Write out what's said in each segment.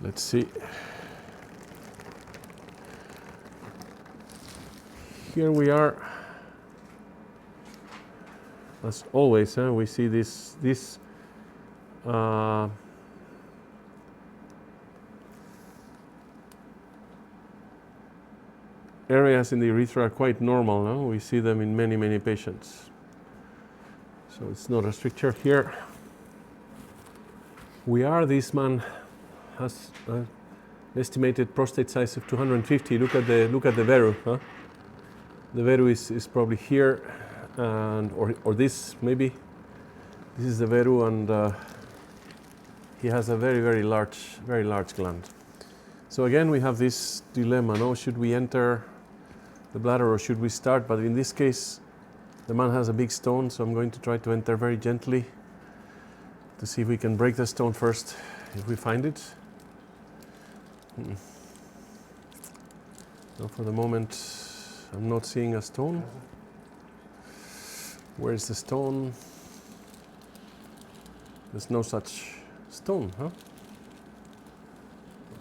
Let's see. Here we are. As always, we see this areas in the urethra are quite normal. No? We see them in many patients. So it's not a stricture here. This man has an estimated prostate size of 250. Look at the veru. Huh? The veru is probably here, and or this maybe. This is the veru, and he has a very large gland. So again, we have this dilemma: no, should we enter the bladder or should we start? But in this case, the man has a big stone, so I'm going to try to enter very gently to see if we can break the stone first, if we find it. No, for the moment, I'm not seeing a stone. Where is the stone? There's no such stone, huh?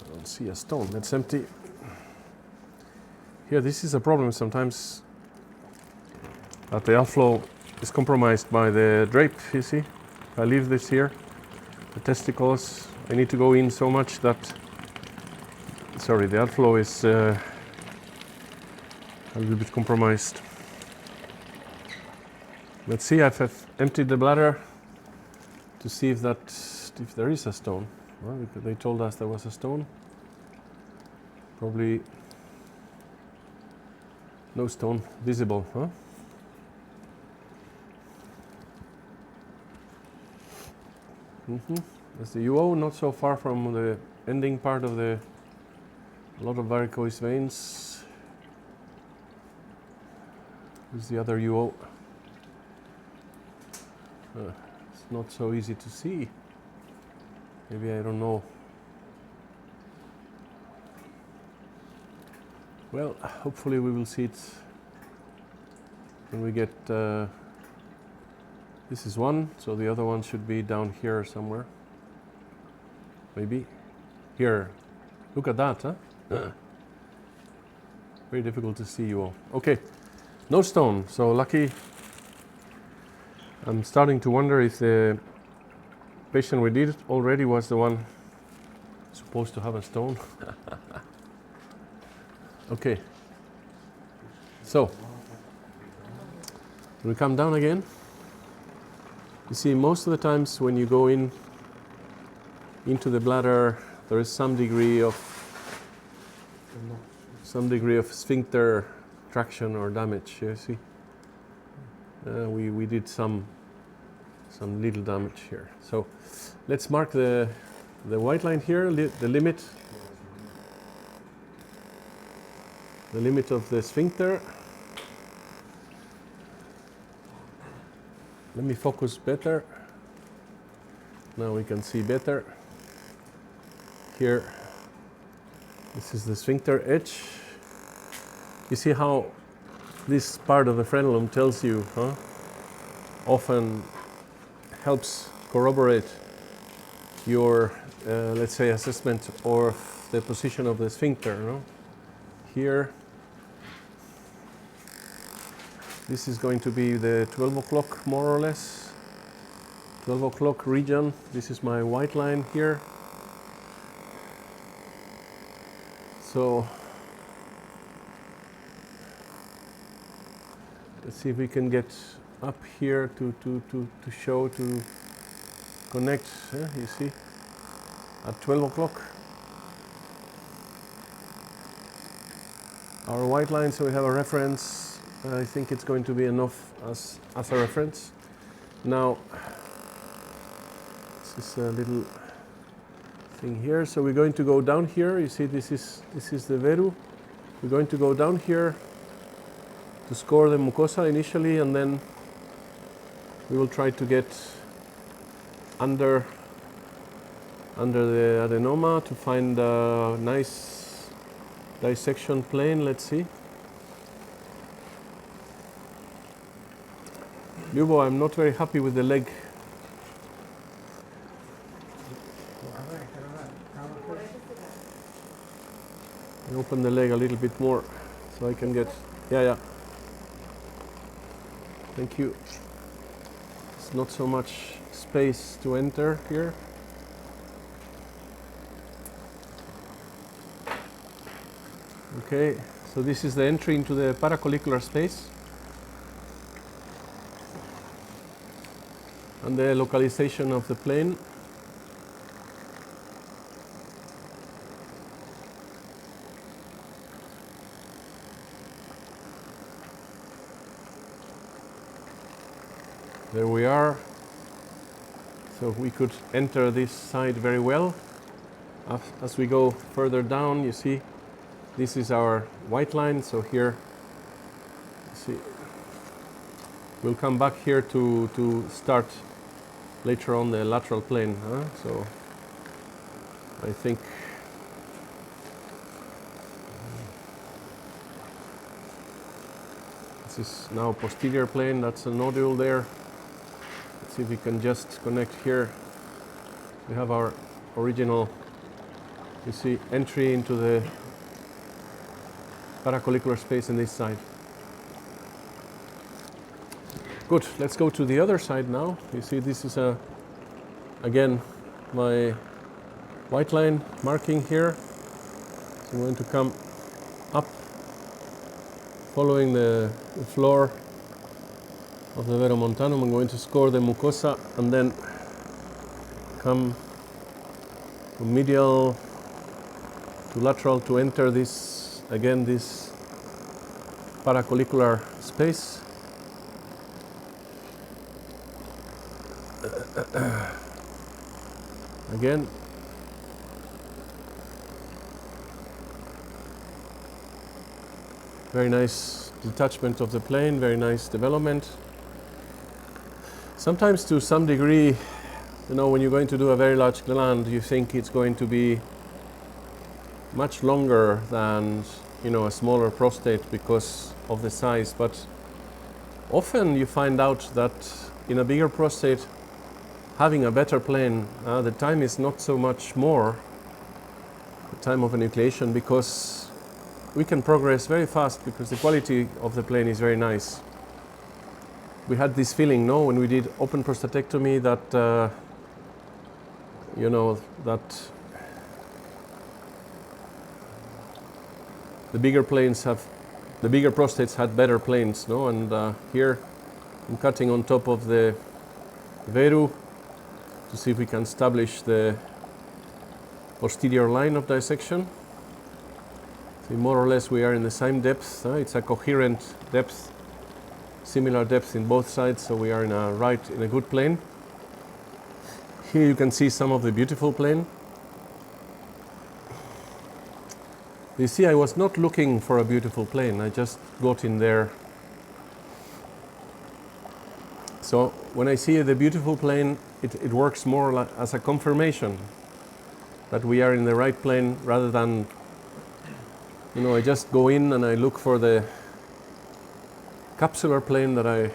I don't see a stone. It's empty. Here, this is a problem sometimes, that the outflow is compromised by the drape, you see. If I leave this here, the testicles, I need to go in so much that, the outflow is a little bit compromised. Let's see, I've emptied the bladder to see if there is a stone. Well, because they told us there was a stone. Probably no stone visible, huh? There's the UO, not so far from the ending part of a lot of varicose veins. There's the other UO. It's not so easy to see. Maybe, I don't know. Well, hopefully we will see it when we get. This is one, so the other one should be down here somewhere. Maybe here. Look at that, huh? Very difficult to see you all. Okay, no stone. So lucky. I'm starting to wonder if the patient we did already was the one supposed to have a stone. Okay. So we come down again. You see, most of the times when you go into the bladder, there is some degree of sphincter traction or damage. You see, we did some little damage here. So let's mark the white line here, the limit of the sphincter. Let me focus better. Now we can see better. Here, this is the sphincter edge. You see how this part of the frenulum tells you, huh? Often helps corroborate your, let's say, assessment or the position of the sphincter. No? Here, this is going to be the 12 o'clock, more or less. 12 o'clock region. This is my white line here. So let's see if we can get up here to show, to connect. You see, at 12 o'clock. Our white line, so we have a reference. I think it's going to be enough as a reference. Now, this is a little thing here. So we're going to go down here. You see, this is the veru. We're going to go down here to score the mucosa initially, and then we will try to get under the adenoma to find a nice dissection plane. Let's see. Ljubo, I'm not very happy with the leg. I open the leg a little bit more so I can get, yeah. Thank you. It's not so much space to enter here. Okay, so this is the entry into the paracollicular space. And the localization of the plane. There we are. So we could enter this side very well. As we go further down, you see, this is our white line. So here, you see, we'll come back here to start later on the lateral plane. So I think this is now posterior plane. That's a nodule there. Let's see if we can just connect here. We have our original, you see, entry into the paracollicular space on this side. Good, let's go to the other side now. You see, this is again my white line marking here. So I'm going to come up following the floor of the veromontanum. I'm going to score the mucosa and then come from medial to lateral to enter this, again, this paracollicular space. Again, very nice detachment of the plane, very nice development. Sometimes to some degree, you know, when you're going to do a very large gland, you think it's going to be much longer than, you know, a smaller prostate because of the size. But often you find out that in a bigger prostate, having a better plane, the time is not so much more, the time of enucleation, because we can progress very fast because the quality of the plane is very nice. We had this feeling, no, when we did open prostatectomy that, you know, that the bigger prostates had better planes, no? And here I'm cutting on top of the veru to see if we can establish the posterior line of dissection. See, more or less we are in the same depth. It's a coherent depth, similar depth in both sides, so we are in a good plane. Here you can see some of the beautiful plane. You see, I was not looking for a beautiful plane, I just got in there. So when I see the beautiful plane, it works more like as a confirmation that we are in the right plane, rather than, you know, I just go in and I look for the capsular plane that I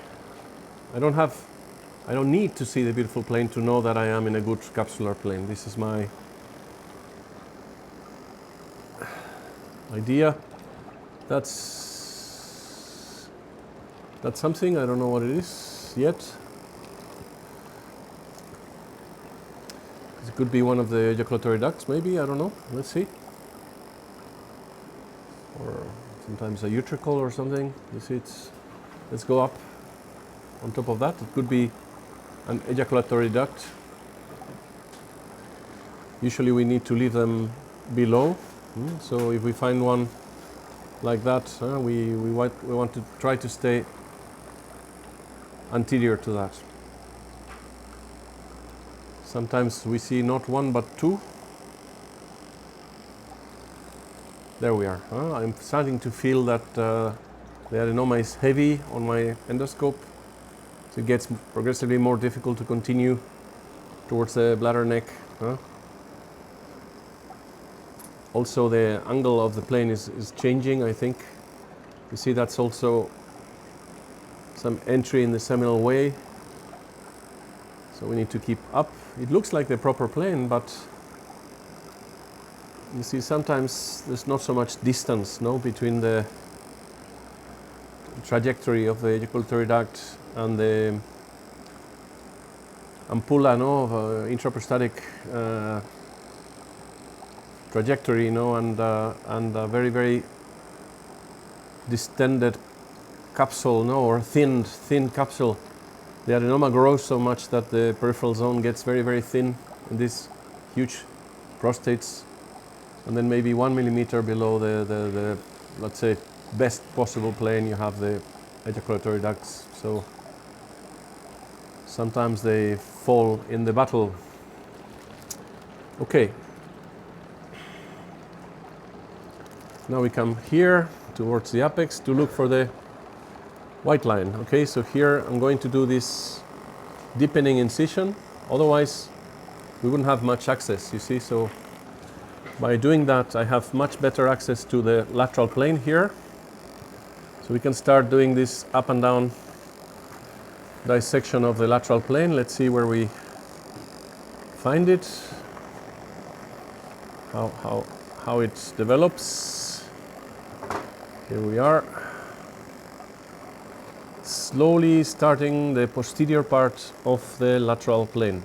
don't need to see the beautiful plane to know that I am in a good capsular plane. This is my idea. That's something, I don't know what it is yet. It could be one of the ejaculatory ducts, maybe, I don't know. Let's see. Or sometimes a utricle or something. You see, let's go up on top of that. It could be an ejaculatory duct. Usually we need to leave them below. So if we find one like that, we want to try to stay anterior to that. Sometimes we see not one but two. There we are. I'm starting to feel that the adenoma is heavy on my endoscope, so it gets progressively more difficult to continue towards the bladder neck. Also, the angle of the plane is changing, I think. You see, that's also some entry in the seminal way. So we need to keep up. It looks like the proper plane, but You see, sometimes there's not so much distance, no, between the trajectory of the ejaculatory duct and the ampulla, no, of intraprostatic trajectory, you know, and a very, very distended capsule, no, or thin capsule. The adenoma grows so much that the peripheral zone gets very, very thin in these huge prostates, and then maybe 1 millimeter below the let's say best possible plane you have the ejaculatory ducts. So sometimes they fall in the battle. Okay. Now we come here towards the apex to look for the white line. Okay, so here I'm going to do this deepening incision, otherwise we wouldn't have much access, you see. So by doing that I have much better access to the lateral plane here. So we can start doing this up and down dissection of the lateral plane. Let's see where we find it, how it develops. Here we are, slowly starting the posterior part of the lateral plane.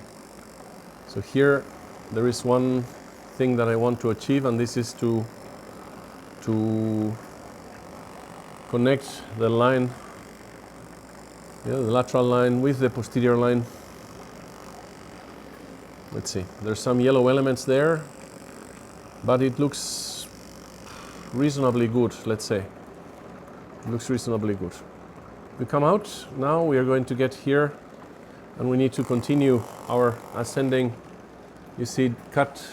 So here there is one thing that I want to achieve, and this is to connect the line, the lateral line with the posterior line. Let's see, there's some yellow elements there, but it looks reasonably good, let's say. It looks reasonably good. We come out, now we are going to get here, and we need to continue our ascending, you see, cut,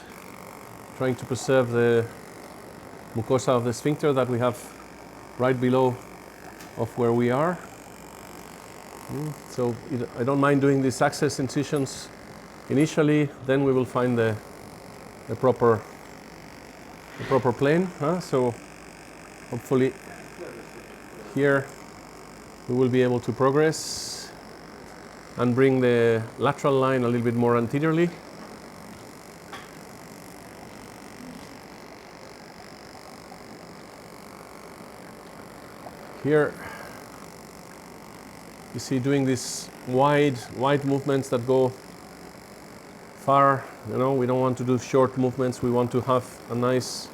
trying to preserve the mucosa of the sphincter that we have right below of where we are. So I don't mind doing these access incisions initially, then we will find the proper plane. So hopefully here we will be able to progress and bring the lateral line a little bit more anteriorly. Here you see, doing these wide movements that go far. You know, we don't want to do short movements. We want to have a nice,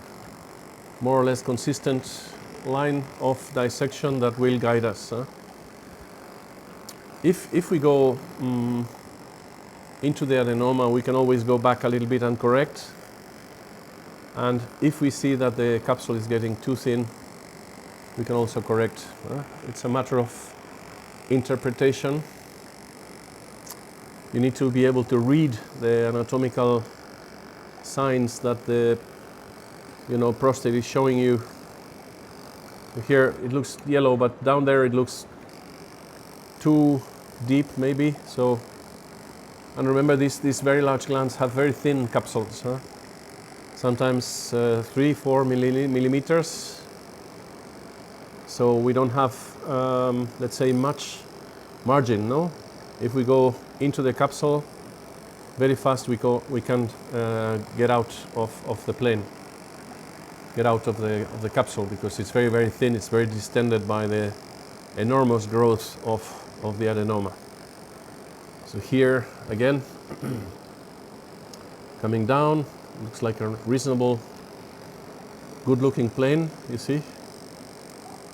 more or less consistent line of dissection that will guide us. If we go into the adenoma, we can always go back a little bit and correct. And if we see that the capsule is getting too thin, we can also correct. It's a matter of interpretation. You need to be able to read the anatomical signs that the prostate is showing you. Here it looks yellow, but down there it looks too deep maybe. So, and remember, these very large glands have very thin capsules, sometimes 3-4 millimeters. So we don't have, let's say, much margin, no? If we go into the capsule very fast, we can get out of the plane, get out of the capsule, because it's very, very thin. It's very distended by the enormous growth of the adenoma. So here again, coming down, looks like a reasonable, good-looking plane. You see.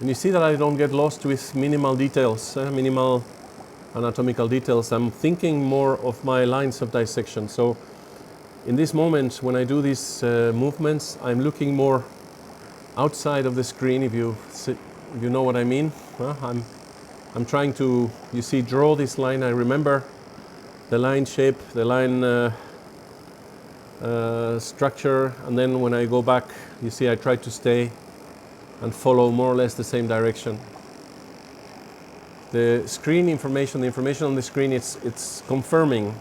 And you see that I don't get lost with minimal details, minimal anatomical details. I'm thinking more of my lines of dissection. So in this moment, when I do these movements, I'm looking more outside of the screen, if you know what I mean. I'm trying to, you see, draw this line. I remember the line shape, the line structure, and then when I go back, you see, I try to stay and follow more or less the same direction. The screen information, the information on the screen, it's confirming.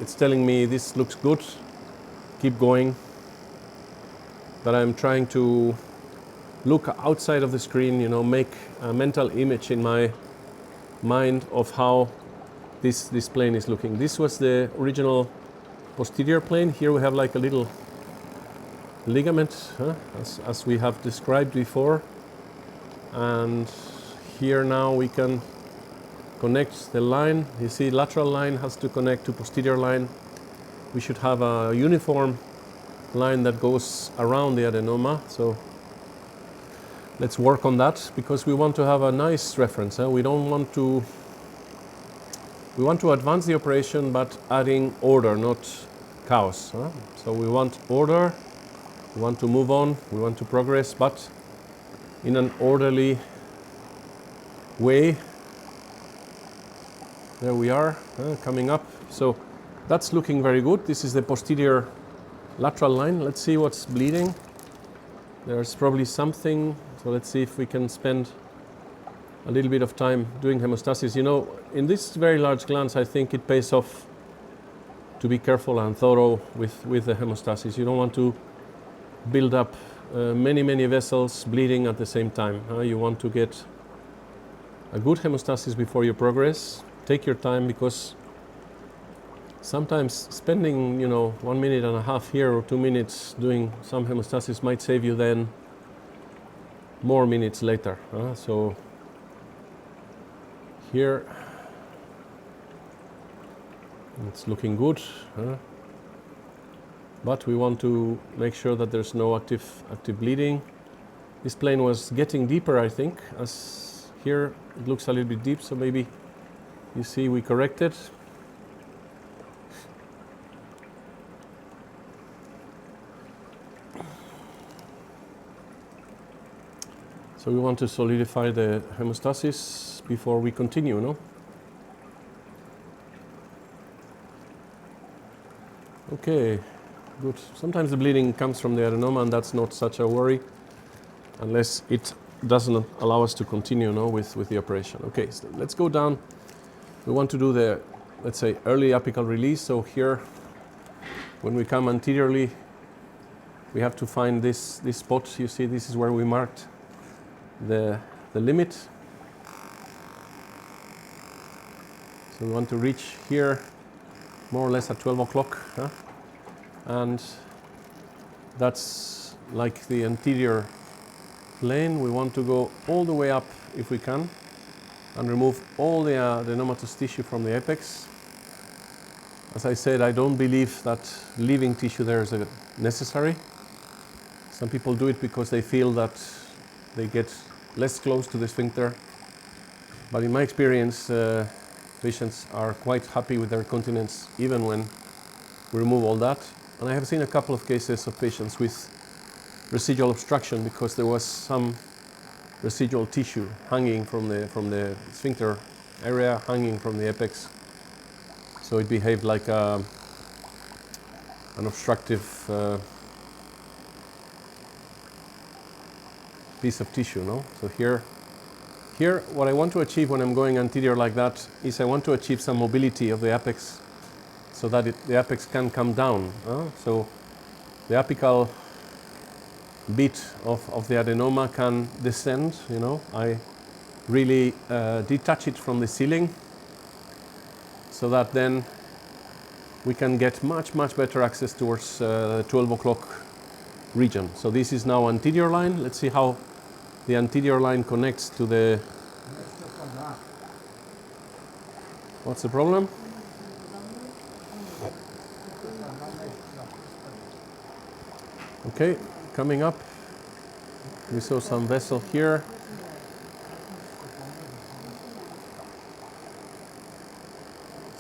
It's telling me this looks good, keep going. But I'm trying to look outside of the screen, make a mental image in my mind of how this plane is looking. This was the original posterior plane. Here we have like a little ligament, as we have described before. And here now we can connect the line. You see, lateral line has to connect to posterior line. We should have a uniform line that goes around the adenoma. So let's work on that, because we want to have a nice reference. We don't want to. We want to advance the operation, but adding order, not chaos. So we want order. We want to move on. We want to progress, but in an orderly way. There we are, coming up. So that's looking very good. This is the posterior lateral line. Let's see what's bleeding. There's probably something. So let's see if we can spend a little bit of time doing hemostasis. You know, in these very large glands, I think it pays off to be careful and thorough with the hemostasis. You don't want to build up many vessels bleeding at the same time. You want to get a good hemostasis before you progress. Take your time, because sometimes spending 1.5 minutes here or 2 minutes doing some hemostasis might save you then more minutes later. So here it's looking good, but we want to make sure that there's no active bleeding. This plane was getting deeper, I think, as here it looks a little bit deep, so maybe you see we corrected. So we want to solidify the hemostasis before we continue, no? Okay, good. Sometimes the bleeding comes from the adenoma, and that's not such a worry, unless it doesn't allow us to continue, no, with the operation. Okay, so let's go down. We want to do the, let's say, early apical release. So here, when we come anteriorly, we have to find this spot. You see, this is where we marked the limit. So we want to reach here more or less at 12 o'clock. And that's like the anterior plane. We want to go all the way up if we can and remove all the adenomatous tissue from the apex. As I said, I don't believe that leaving tissue there is necessary. Some people do it because they feel that they get less close to the sphincter. But in my experience, patients are quite happy with their continence even when we remove all that. And I have seen a couple of cases of patients with residual obstruction because there was some residual tissue hanging from the sphincter area, hanging from the apex. So it behaved like an obstructive piece of tissue, no? So here, what I want to achieve when I'm going anterior like that is I want to achieve some mobility of the apex so that the apex can come down. So the apical bit of the adenoma can descend, I really detach it from the ceiling so that then we can get much better access towards the 12 o'clock region. So this is now anterior line. Let's see how the anterior line connects to the... What's the problem? Okay, coming up, we saw some vessel here.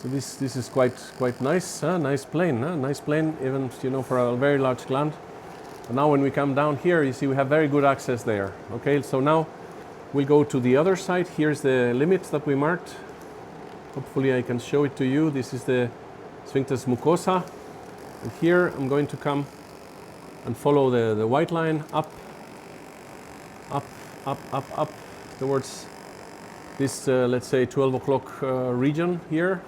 So this is quite nice, nice plane, nice plane, even for a very large gland. And now when we come down here, you see we have very good access there. Okay, so now we'll go to the other side. Here's the limit that we marked. Hopefully I can show it to you. This is the sphincter's mucosa. And here I'm going to come and follow the white line up towards this, let's say, 12 o'clock region here.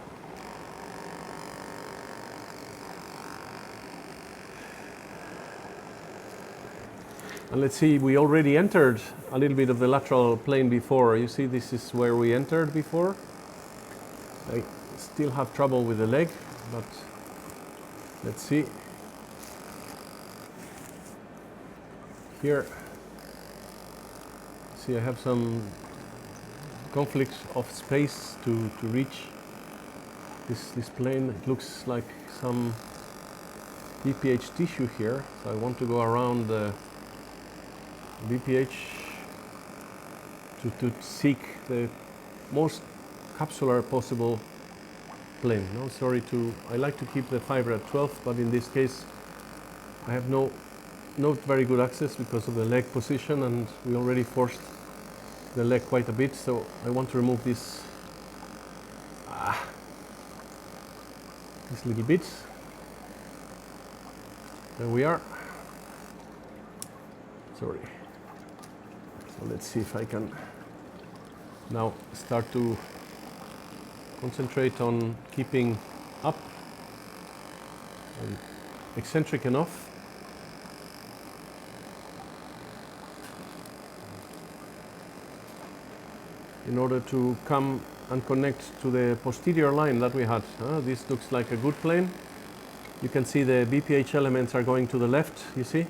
And let's see, we already entered a little bit of the lateral plane before. You see, this is where we entered before. I still have trouble with the leg, but let's see. here, see I have some conflict of space to reach this plane. It looks like some BPH tissue here, so I want to go around the BPH to seek the most capsular possible plane. No, sorry, I like to keep the fiber at 12, but in this case I have not very good access because of the leg position, and we already forced the leg quite a bit, so I want to remove these little bits. There we are. Sorry. So let's see if I can now start to concentrate on keeping up and eccentric enough. In order to come and connect to the posterior line that we had. This looks like a good plane. You can see the BPH elements are going to the left, you see,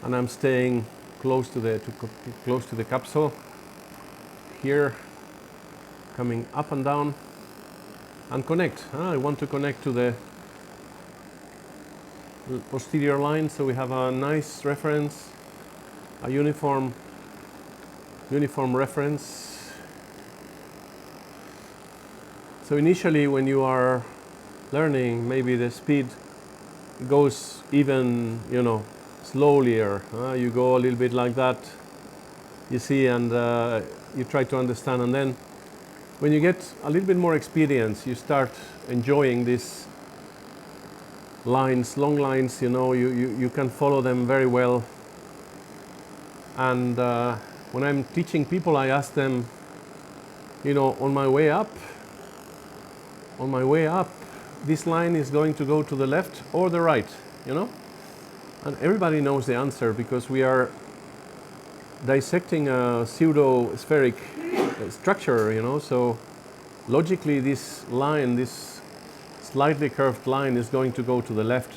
and I'm staying close to the capsule. Here, coming up and down, and connect. I want to connect to the posterior line, so we have a nice reference, a uniform reference. So initially, when you are learning, maybe the speed goes even, slowly, or you go a little bit like that, you see, and you try to understand. And then when you get a little bit more experience, you start enjoying these lines, long lines, you can follow them very well. And when I'm teaching people, I ask them, on my way up, this line is going to go to the left or the right, And everybody knows the answer, because we are dissecting a pseudo-spheric structure, so logically this line, this slightly curved line, is going to go to the left.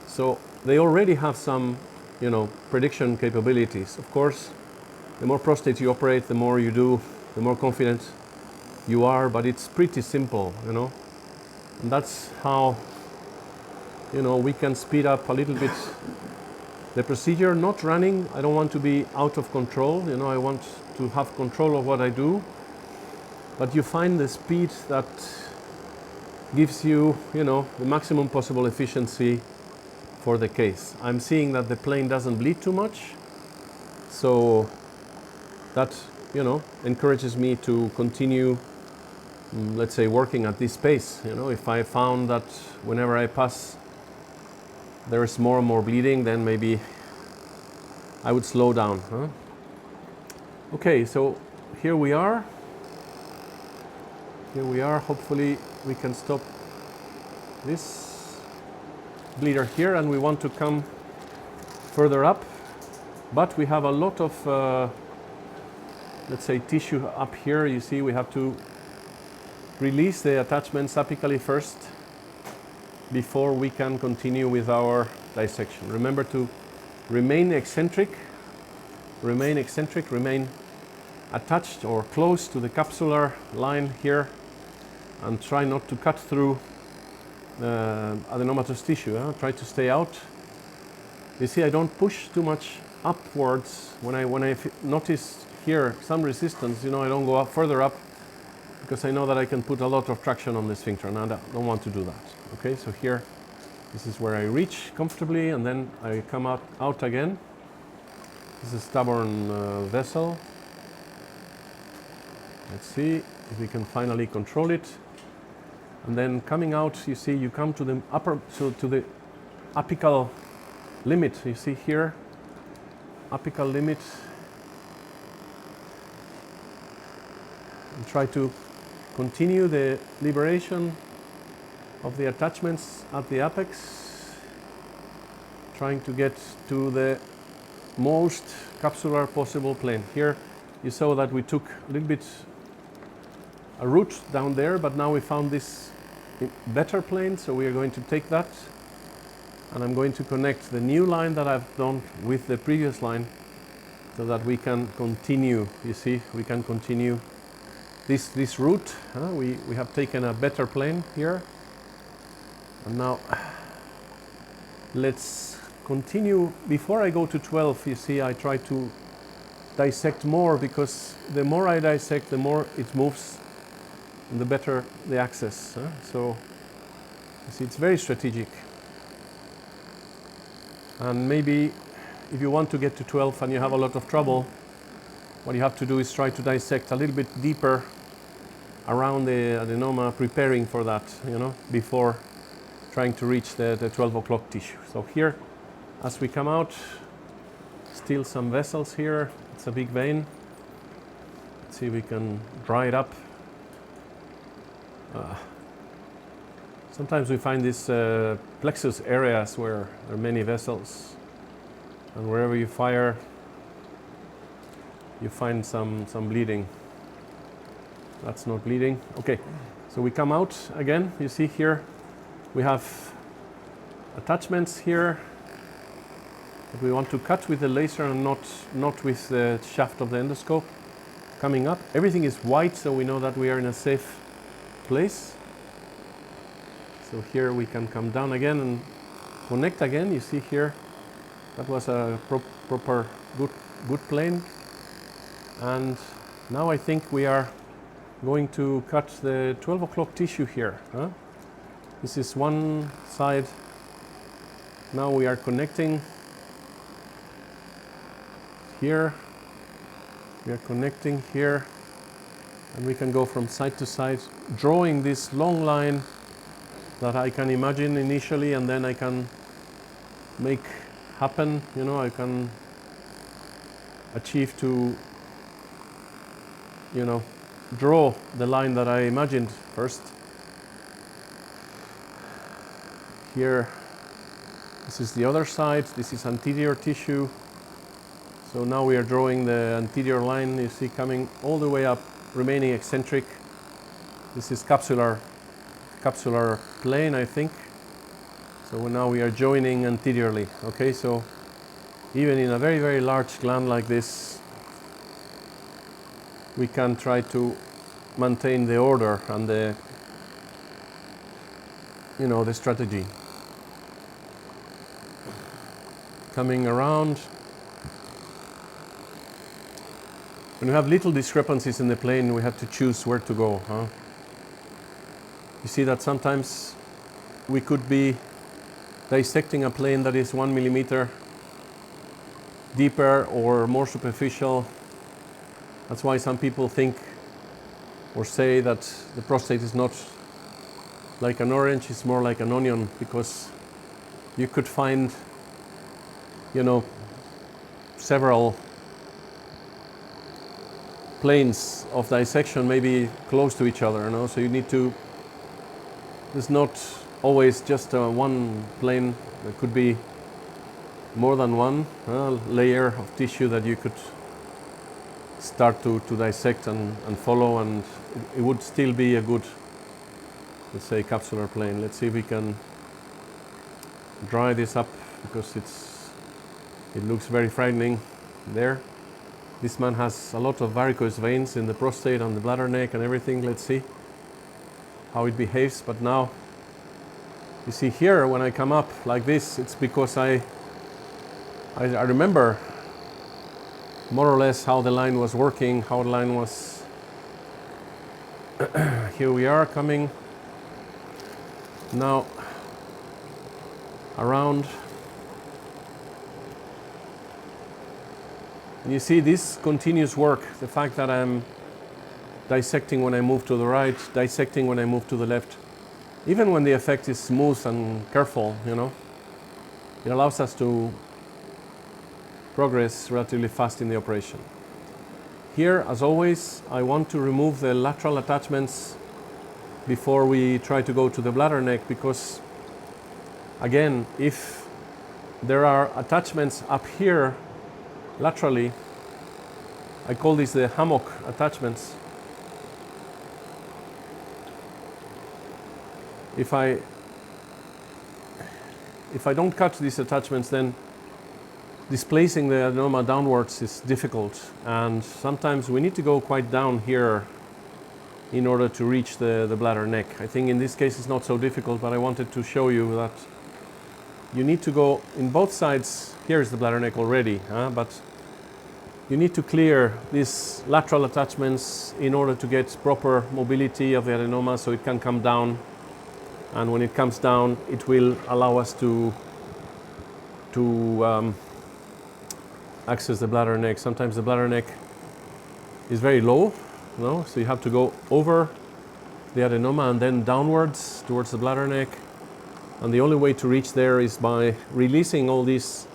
So they already have some, prediction capabilities. Of course, the more prostate you operate, the more you do, the more confident you are, but it's pretty simple, and that's how, we can speed up a little bit the procedure. Not running, I don't want to be out of control, I want to have control of what I do, but you find the speed that gives you, the maximum possible efficiency for the case. I'm seeing that the plane doesn't bleed too much, so that, encourages me to continue, let's say, working at this pace. If I found that whenever I pass there is more and more bleeding, then maybe I would slow down. Okay, so here we are. Hopefully we can stop this bleeder here, and we want to come further up, but we have a lot of let's say tissue up here. You see, we have to release the attachments apically first before we can continue with our dissection. Remember to remain eccentric, remain attached or close to the capsular line here, and try not to cut through adenomatous tissue. Try to stay out. You see, I don't push too much upwards. When I notice here some resistance, I don't go up further up, because I know that I can put a lot of traction on the sphincter, and I don't want to do that. Okay, so here, this is where I reach comfortably, and then I come out again. This is a stubborn vessel. Let's see if we can finally control it. And then coming out, you see, you come to the to the apical limit. You see here, apical limit. And try to continue the liberation of the attachments at the apex, trying to get to the most capsular possible plane. Here you saw that we took a little bit a route down there, but now we found this better plane, so we are going to take that and I'm going to connect the new line that I've done with the previous line so that we can continue. You see, we can continue this route. We have taken a better plane here, and now let's continue. Before I go to 12, you see, I try to dissect more, because the more I dissect, the more it moves and the better the access. So you see, it's very strategic. And maybe if you want to get to 12 and you have a lot of trouble, what you have to do is try to dissect a little bit deeper around the adenoma, preparing for that, you know, before trying to reach the 12 o'clock tissue. So here, as we come out, still some vessels here. It's a big vein. Let's see if we can dry it up. Sometimes we find these plexus areas where there are many vessels, and wherever you fire, you find some bleeding. That's not bleeding. Okay, so we come out again. You see here, we have attachments here that we want to cut with the laser and not with the shaft of the endoscope. Coming up, everything is white, so we know that we are in a safe place. So here we can come down again and connect again. You see here, that was a proper good plane. And now I think we are going to cut the 12 o'clock tissue here. This is one side. Now we are connecting here. We are connecting here, and we can go from side to side, drawing this long line that I can imagine initially, and then I can make happen. You know, I can achieve to, you know, draw the line that I imagined first. Here, this is the other side. This is anterior tissue. So now we are drawing the anterior line, you see, coming all the way up, remaining eccentric. This is capsular plane, I think. So now we are joining anteriorly. Okay, so even in a very, very large gland like this, we can try to maintain the order and the, you know, the strategy. Coming around. When we have little discrepancies in the plane, we have to choose where to go. You see that sometimes we could be dissecting a plane that is 1 millimeter deeper or more superficial. That's why some people think or say that the prostate is not like an orange, it's more like an onion, because you could find, you know, several planes of dissection maybe close to each other, you know, so you need to, there's not always just one plane. There could be more than one layer of tissue that you could start to dissect and follow, and it would still be a good, let's say, capsular plane. Let's see if we can dry this up, because it looks very frightening there. This man has a lot of varicose veins in the prostate and the bladder neck and everything. Let's see how it behaves. But now, you see here, when I come up like this, it's because I remember more or less how the line was working, how the line was. Here we are coming now around. You see this continuous work, the fact that I'm dissecting when I move to the right, dissecting when I move to the left, even when the effect is smooth and careful, you know, it allows us to progress relatively fast in the operation. Here, as always, I want to remove the lateral attachments before we try to go to the bladder neck, because again, if there are attachments up here laterally, I call these the hammock attachments. If I if I don't cut these attachments, then displacing the adenoma downwards is difficult, and sometimes we need to go quite down here in order to reach the bladder neck. I think in this case it's not so difficult, but I wanted to show you that you need to go in both sides. Here is the bladder neck already, but you need to clear these lateral attachments in order to get proper mobility of the adenoma so it can come down, and when it comes down it will allow us to access the bladder neck. Sometimes the bladder neck is very low, so you have to go over the adenoma and then downwards towards the bladder neck, and the only way to reach there is by releasing all these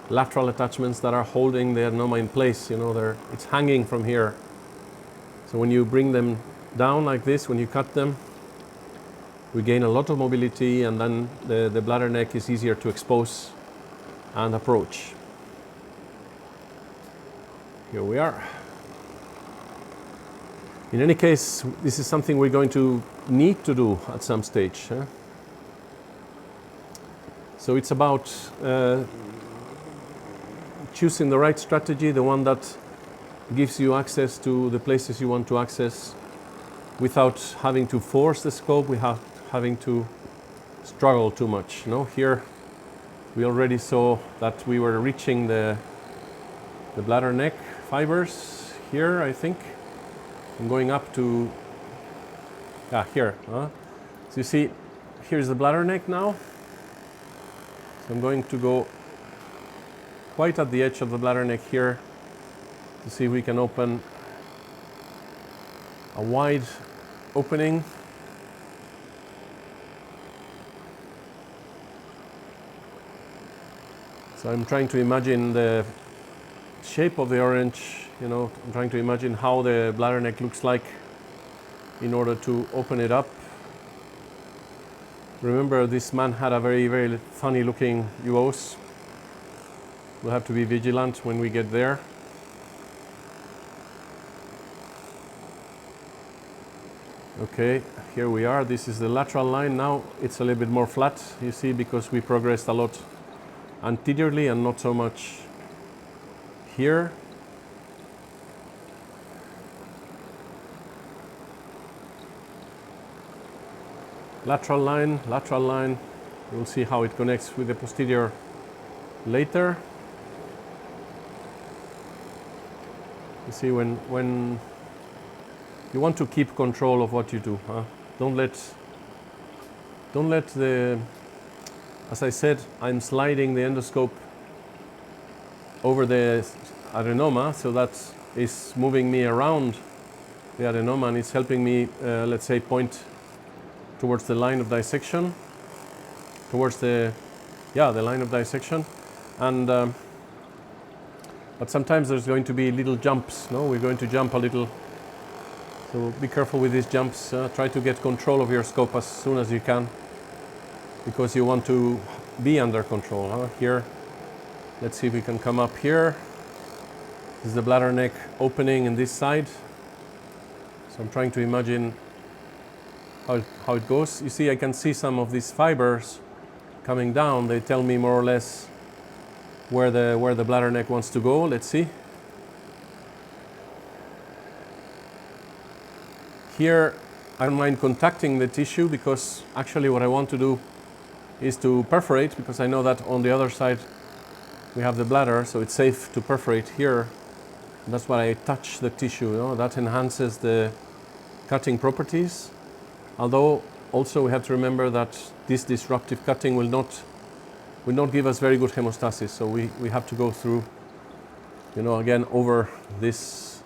lateral attachments that are holding the adenoma in place. It's hanging from here, so when you bring them down like this, when you cut them, we gain a lot of mobility, and then the bladder neck is easier to expose and approach. Here we are. In any case, this is something we're going to need to do at some stage. So it's about choosing the right strategy, the one that gives you access to the places you want to access without having to force the scope, without having to struggle too much. Here we already saw that we were reaching the bladder neck fibers here, I think. I'm going up to here. So you see, here's the bladder neck now. So I'm going to go quite at the edge of the bladder neck here to see if we can open a wide opening. So I'm trying to imagine the shape of the orange, I'm trying to imagine how the bladder neck looks like in order to open it up. Remember, this man had a very, very funny looking UOs. We'll have to be vigilant when we get there. Okay, here we are. This is the lateral line. Now it's a little bit more flat, you see, because we progressed a lot anteriorly and not so much here. Lateral line. We'll see how it connects with the posterior later. You see, when you want to keep control of what you do, don't let the, as I said, I'm sliding the endoscope over the adenoma, so that is moving me around the adenoma, and it's helping me, let's say, point towards the line of dissection, towards the line of dissection, and but sometimes there's going to be little jumps. We're going to jump a little, so be careful with these jumps. Try to get control of your scope as soon as you can, because you want to be under control. Here, let's see if we can come up here. This is the bladder neck opening in this side, so I'm trying to imagine how it goes. You see, I can see some of these fibers coming down. They tell me more or less where the bladder neck wants to go. Let's see. Here I don't mind contacting the tissue, because actually what I want to do is to perforate, because I know that on the other side we have the bladder, so it's safe to perforate here. That's why I touch the tissue. That enhances the cutting properties. Although also we have to remember that this disruptive cutting will not give us very good hemostasis, so we have to go through, again, over this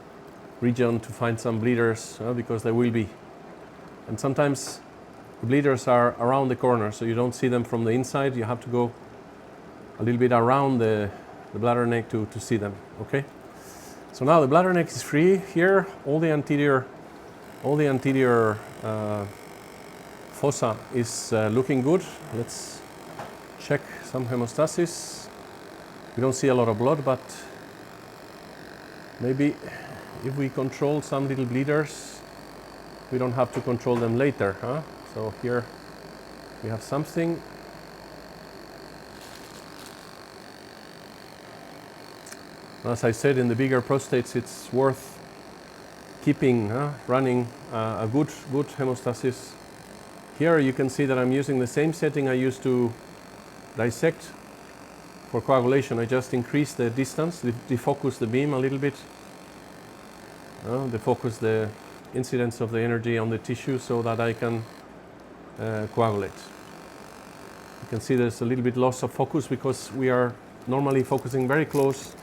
region to find some bleeders, because there will be. And sometimes the bleeders are around the corner, so you don't see them from the inside. You have to go a little bit around the bladder neck to see them. Okay. So now the bladder neck is free here. All the anterior fossa is looking good. Let's check some hemostasis. We don't see a lot of blood, but maybe if we control some little bleeders, we don't have to control them later. So here we have something. As I said, in the bigger prostates, it's worth keeping running a good hemostasis. Here you can see that I'm using the same setting I used to dissect for coagulation. I just increase the distance, defocus the beam a little bit, defocus the incidence of the energy on the tissue so that I can coagulate. You can see there's a little bit loss of focus because we are normally focusing very close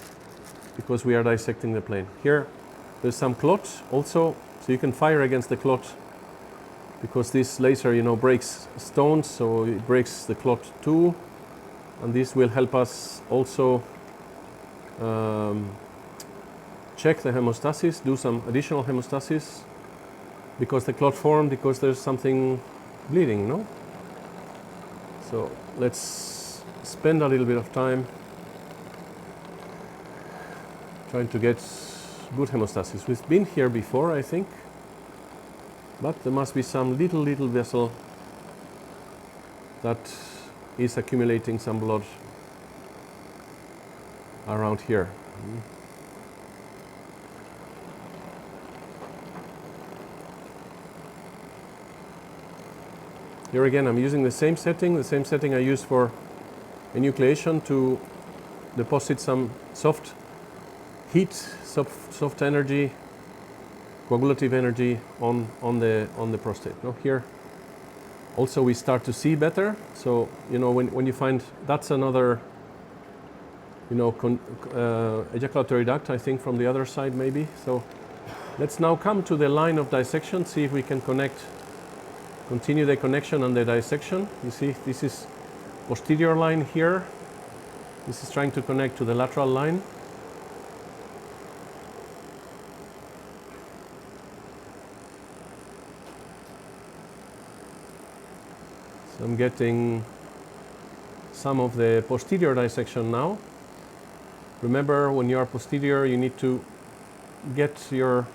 because we are dissecting the plane. Here there's some clot also, so you can fire against the clot because this laser, breaks stones, so it breaks the clot too. And this will help us also check the hemostasis, do some additional hemostasis because the clot formed because there's something bleeding, no? So let's spend a little bit of time trying to get good hemostasis. We've been here before, I think, but there must be some little vessel that is accumulating some blood around here. Here again, I'm using the same setting I used for enucleation to deposit some soft heat, soft energy, coagulative energy on the prostate. No, here also we start to see better. So when you find that's another ejaculatory duct, I think from the other side maybe. So let's now come to the line of dissection, see if we can continue the connection and the dissection. You see, this is posterior line here. This is trying to connect to the lateral line. So I'm getting some of the posterior dissection now. Remember, when you are posterior, you need to get your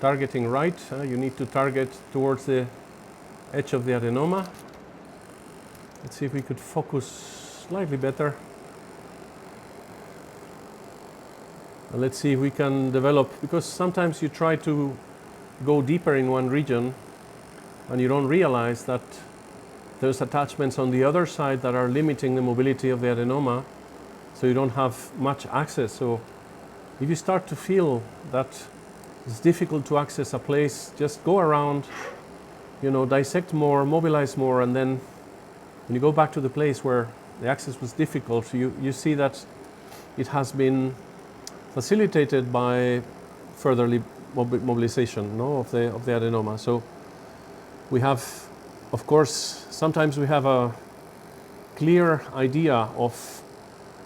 targeting right. You need to target towards the edge of the adenoma. Let's see if we could focus slightly better. And let's see if we can develop, because sometimes you try to go deeper in one region and you don't realize that there's attachments on the other side that are limiting the mobility of the adenoma, so you don't have much access. So if you start to feel that it's difficult to access a place, just go around, dissect more, mobilize more, and then when you go back to the place where the access was difficult, you see that it has been facilitated by further mobilization of the adenoma. So we have, of course, sometimes we have a clear idea of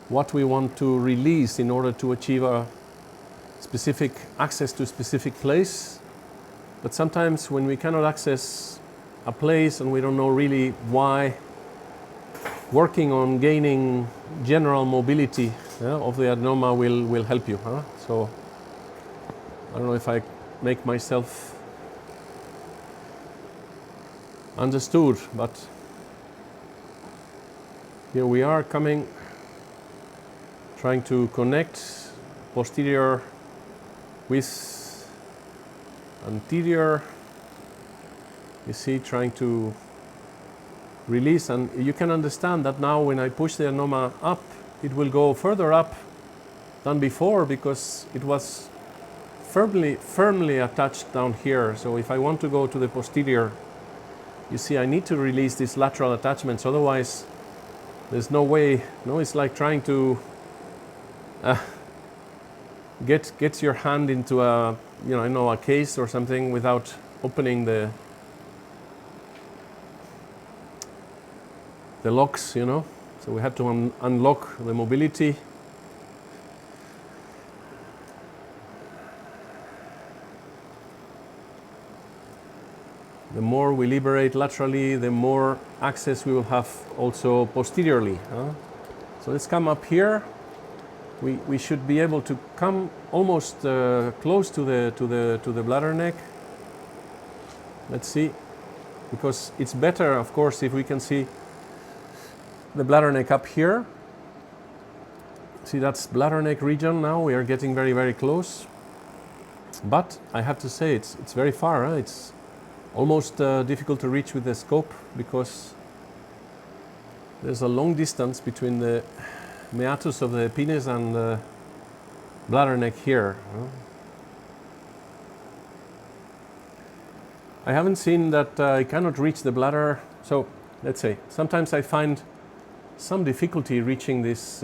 what we want to release in order to achieve a specific access to a specific place. But sometimes when we cannot access a place and we don't know really why, working on gaining general mobility of the adenoma will help you. So I don't know if I make myself understood, but here we are trying to connect posterior with anterior. You see, trying to release, and you can understand that now when I push the adenoma up, it will go further up than before because it was firmly attached down here. So if I want to go to the posterior, you see I need to release these lateral attachments, otherwise there's no way. It's like trying to get your hand into a case or something without opening the locks, So we had to unlock the mobility. The more we liberate laterally, the more access we will have also posteriorly. So let's come up here. We should be able to come almost close to the bladder neck. Let's see, because it's better, of course, if we can see the bladder neck up here. See, that's bladder neck region now. We are getting very, very close. But I have to say, it's very far. Huh? It's almost difficult to reach with the scope because there's a long distance between the meatus of the penis and the bladder neck here. Huh? I haven't seen that I cannot reach the bladder. So let's say sometimes I find some difficulty reaching these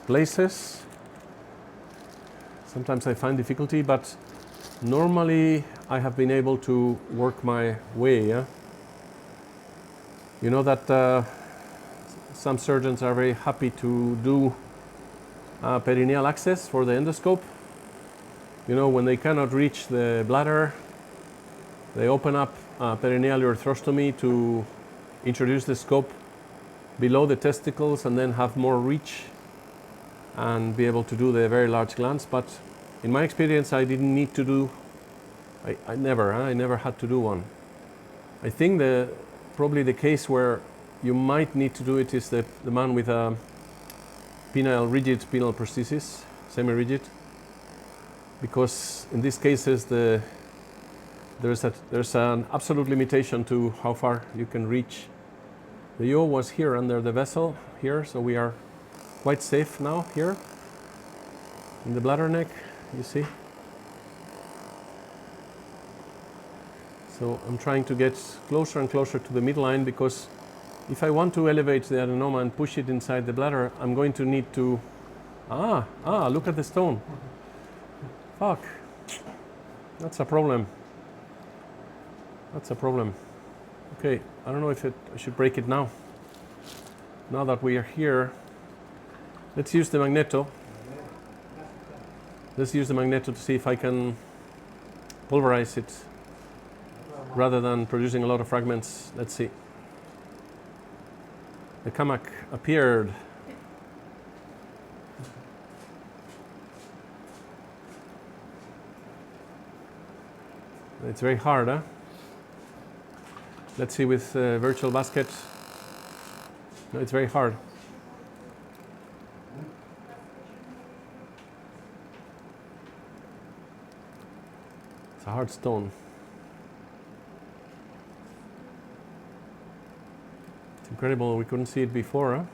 places. Sometimes I find difficulty, but normally I have been able to work my way. Yeah? You know that some surgeons are very happy to do perineal access for the endoscope. You know, when they cannot reach the bladder, they open up perineal ureterostomy to introduce the scope below the testicles and then have more reach and be able to do the very large glands. But in my experience, I didn't need to do, I never had to do one. I think probably the case where you might need to do it is the man with a rigid penile prosthesis, semi-rigid, because in these cases there's an absolute limitation to how far you can reach. The yaw was here under the vessel here, so we are quite safe now here in the bladder neck, you see. So I'm trying to get closer and closer to the midline because if I want to elevate the adenoma and push it inside the bladder, I'm going to need to... look at the stone. Fuck. That's a problem. That's a problem. Okay, I don't know if I should break it now. Now that we are here, let's use the magneto. Let's use the magneto to see if I can pulverize it rather than producing a lot of fragments. Let's see. The kamak appeared. It's very hard, huh? Let's see with virtual basket. No, it's very hard. It's a hard stone. It's incredible, we couldn't see it before, huh?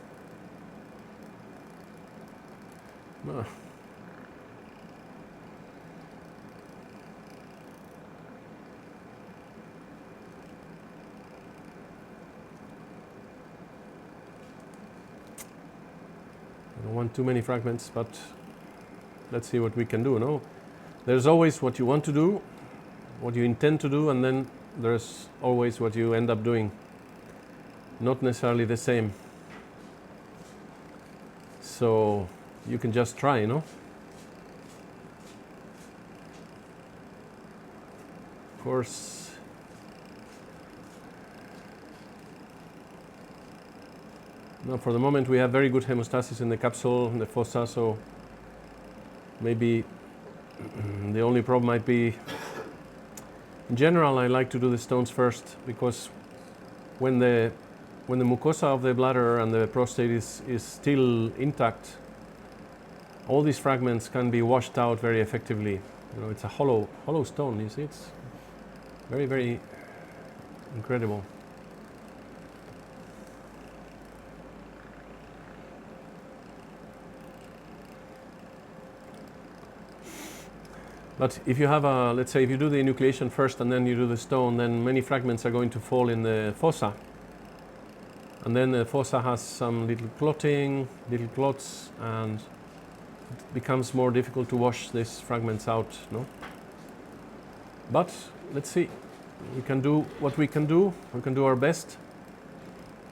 No. I don't want too many fragments, but let's see what we can do, no? There's always what you want to do, what you intend to do, and then there's always what you end up doing. Not necessarily the same. So you can just try, you know? Of course, now for the moment we have very good hemostasis in the capsule, in the fossa, so maybe the only problem might be, in general I like to do the stones first, because when the mucosa of the bladder and the prostate is still intact, all these fragments can be washed out very effectively. You know, it's a hollow stone, you see, it's very, very incredible. But if you have let's say if you do the enucleation first and then you do the stone, then many fragments are going to fall in the fossa. And then the fossa has some little clotting, little clots, and it becomes more difficult to wash these fragments out, no? But let's see, we can do what we can do our best,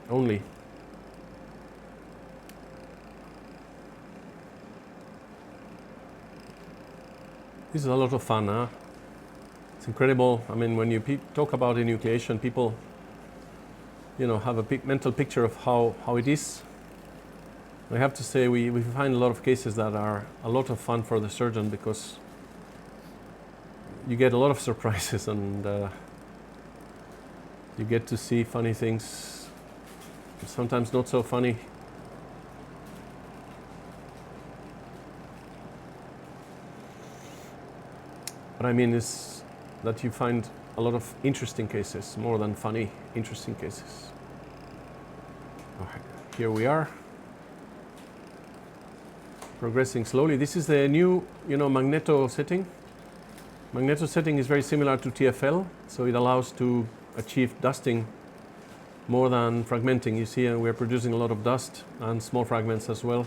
only. This is a lot of fun, huh? It's incredible. I mean, when you talk about enucleation, people, you know, have a mental picture of how it is. I have to say, we find a lot of cases that are a lot of fun for the surgeon, because you get a lot of surprises and you get to see funny things, sometimes not so funny. what I mean is that you find a lot of interesting cases, more than funny, interesting cases. Okay, here we are, progressing slowly. This is the new, magneto setting. Magneto setting is very similar to TFL, so it allows to achieve dusting more than fragmenting. You see, we're producing a lot of dust and small fragments as well.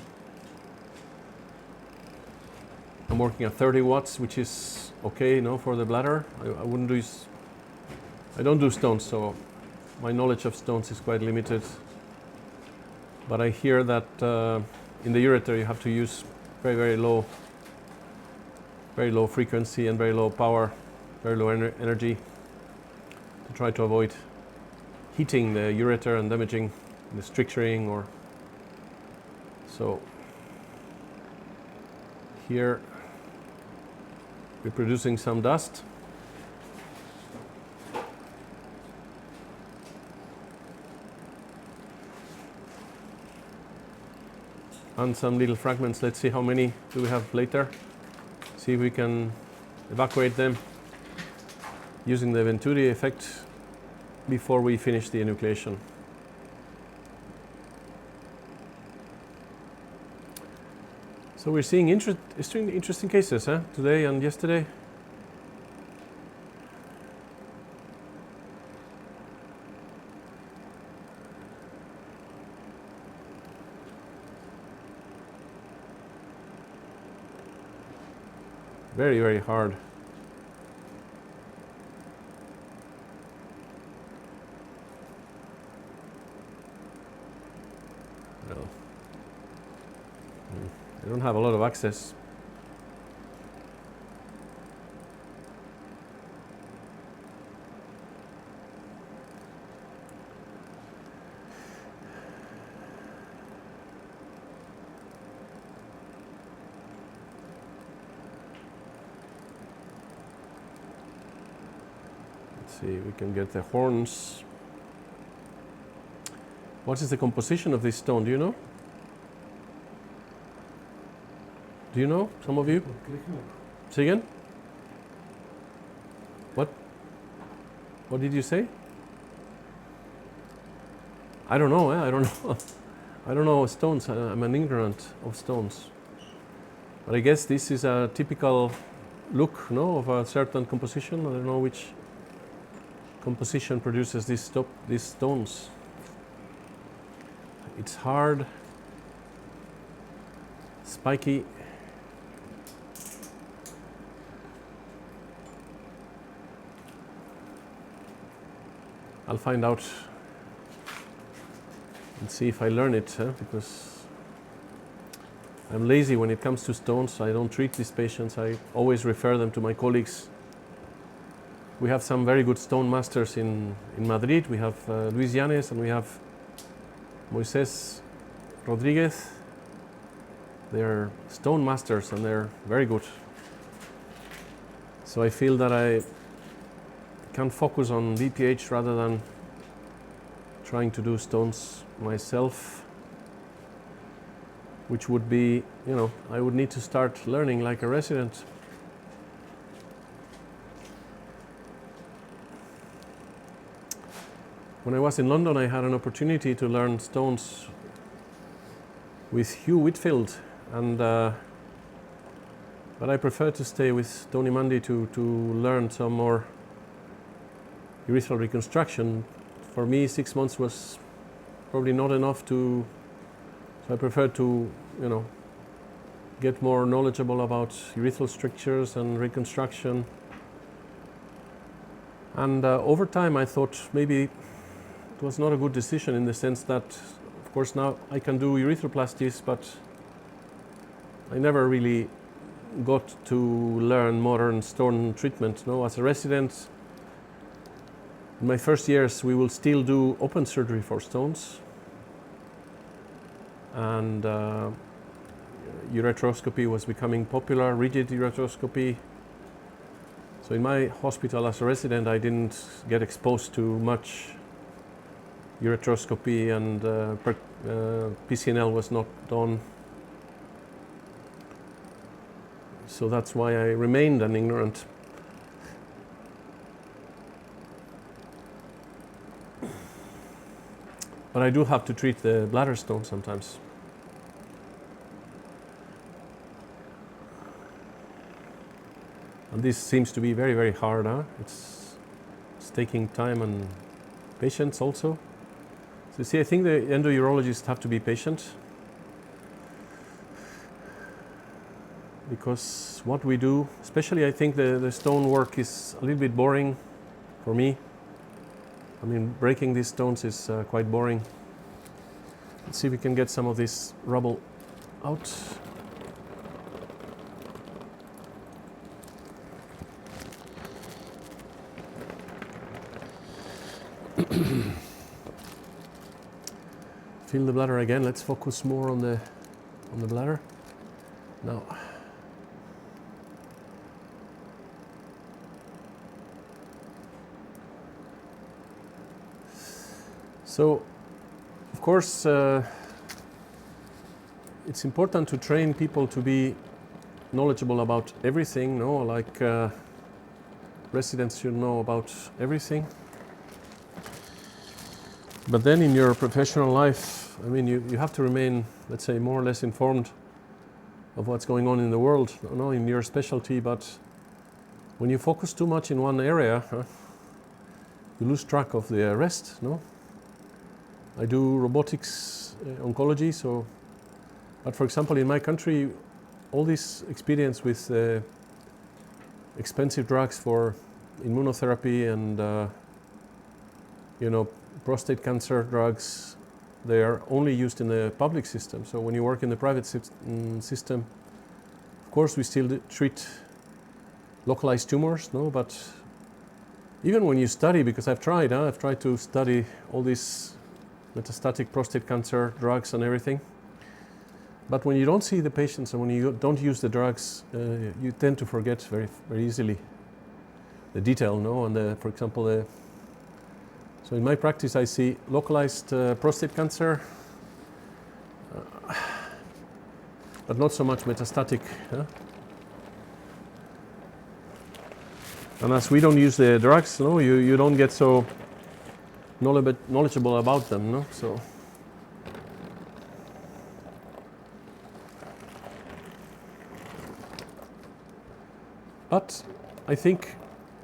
I'm working at 30 watts, which is okay, for the bladder. I don't do stones, so my knowledge of stones is quite limited. But I hear that in the ureter you have to use very, very low frequency and very low power, very low energy to try to avoid heating the ureter and damaging the stricturing or so. Here we're producing some dust. And some little fragments. Let's see how many do we have later. See if we can evacuate them using the Venturi effect before we finish the enucleation. So we're seeing interesting cases today and yesterday. Very, very hard. Well, I don't have a lot of access. See, we can get the horns. What is the composition of this stone? Do you know? Do you know, some of you? Say again? What? What did you say? I don't know. I don't know. I don't know stones. I'm an ignorant of stones. But I guess this is a typical look, of a certain composition. I don't know which composition produces these stones. It's hard, spiky. I'll find out and see if I learn it, because I'm lazy when it comes to stones. I don't treat these patients. I always refer them to my colleagues. We have some very good stone masters in Madrid. We have Luis Llanes and we have Moises Rodriguez. They're stone masters and they're very good. So I feel that I can focus on DPH rather than trying to do stones myself, which would be, I would need to start learning like a resident. When I was in London, I had an opportunity to learn stones with Hugh Whitfield, and but I prefer to stay with Tony Mundy to learn some more urethral reconstruction. For me, 6 months was probably not enough so I prefer to, get more knowledgeable about urethral strictures and reconstruction. And over time, I thought maybe it was not a good decision in the sense that, of course, now I can do urethroplasties, but I never really got to learn modern stone treatment. As a resident, in my first years, we will still do open surgery for stones, and ureteroscopy was becoming popular, rigid ureteroscopy. So in my hospital as a resident, I didn't get exposed to much ureteroscopy, and PCNL was not done. So that's why I remained an ignorant. But I do have to treat the bladder stone sometimes. And this seems to be very, very hard. Huh? It's taking time and patience also. So you see, I think the endourologists have to be patient, because what we do, especially I think the stone work is a little bit boring for me. I mean, breaking these stones is quite boring. Let's see if we can get some of this rubble out. Feel the bladder again. Let's focus more on the bladder now. So, of course, it's important to train people to be knowledgeable about everything. No, like residents should know about everything. But then in your professional life, I mean, you have to remain, let's say, more or less informed of what's going on in the world, no, in your specialty. But when you focus too much in one area, you lose track of the rest, no? I do robotics oncology, so, but for example, in my country, all this experience with expensive drugs for immunotherapy and, you know, prostate cancer drugs, they are only used in the public system. So when you work in the private system, of course we still treat localized tumors, no? But even when you study, because I've tried to study all these metastatic prostate cancer drugs and everything. But when you don't see the patients and when you don't use the drugs, you tend to forget very, very easily the detail, no? And for example, so in my practice, I see localized prostate cancer, but not so much metastatic. And as we don't use the drugs, no, you don't get so knowledgeable about them, no? So. But I think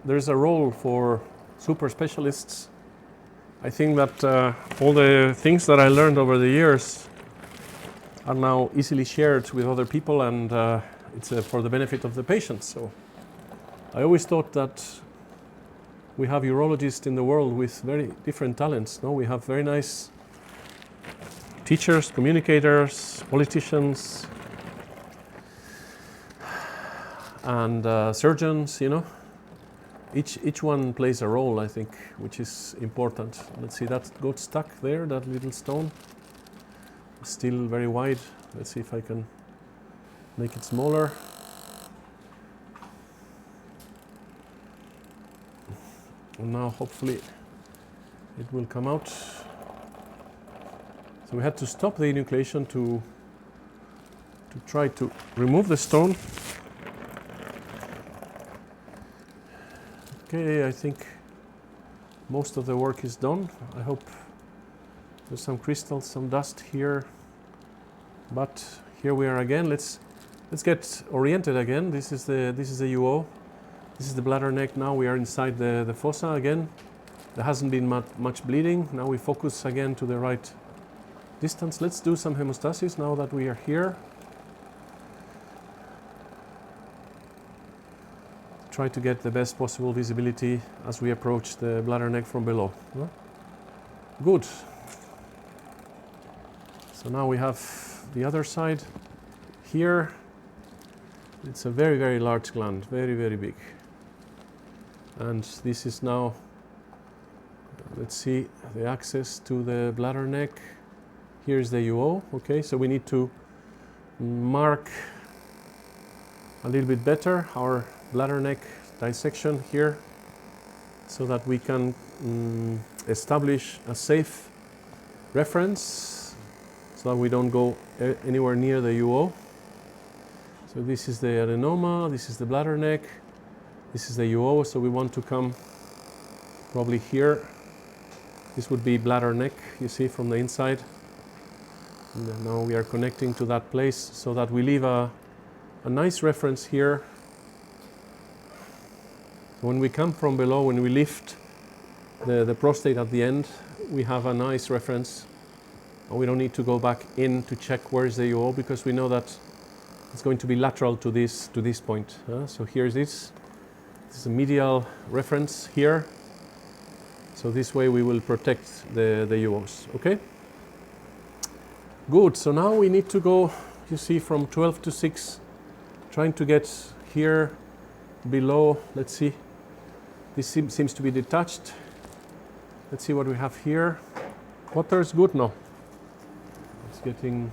there's a role for super specialists. I think that all the things that I learned over the years are now easily shared with other people, and it's for the benefit of the patients. So I always thought that we have urologists in the world with very different talents. No, we have very nice teachers, communicators, politicians, and surgeons, you know. Each one plays a role, I think, which is important. Let's see, that got stuck there, that little stone. Still very wide. Let's see if I can make it smaller. And now hopefully it will come out. So we had to stop the enucleation to try to remove the stone. Okay, I think most of the work is done. I hope there's some crystals, some dust here. But here we are again. Let's get oriented again. This is the UO. This is the bladder neck. Now we are inside the fossa again. There hasn't been much bleeding. Now we focus again to the right distance. Let's do some hemostasis now that we are here. Try to get the best possible visibility as we approach the bladder neck from below. Good. So now we have the other side here. It's a very, very large gland, very, very big. And this is now, let's see, the access to the bladder neck. Here's the UO. Okay, so we need to mark a little bit better our bladder neck dissection here, so that we can establish a safe reference, so that we don't go anywhere near the UO. So this is the adenoma, this is the bladder neck, this is the UO, so we want to come probably here This would be bladder neck, you see, from the inside. And then now we are connecting to that place so that we leave a nice reference here. When we come from below, when we lift the prostate at the end, we have a nice reference. And we don't need to go back in to check where is the UO, because we know that it's going to be lateral to this point. So here it is. This is a medial reference here. So this way we will protect the UOs. Okay? Good. So now we need to go, you see, from 12 to 6, trying to get here below. Let's see. This seems to be detached. Let's see what we have here. Water is good now. It's getting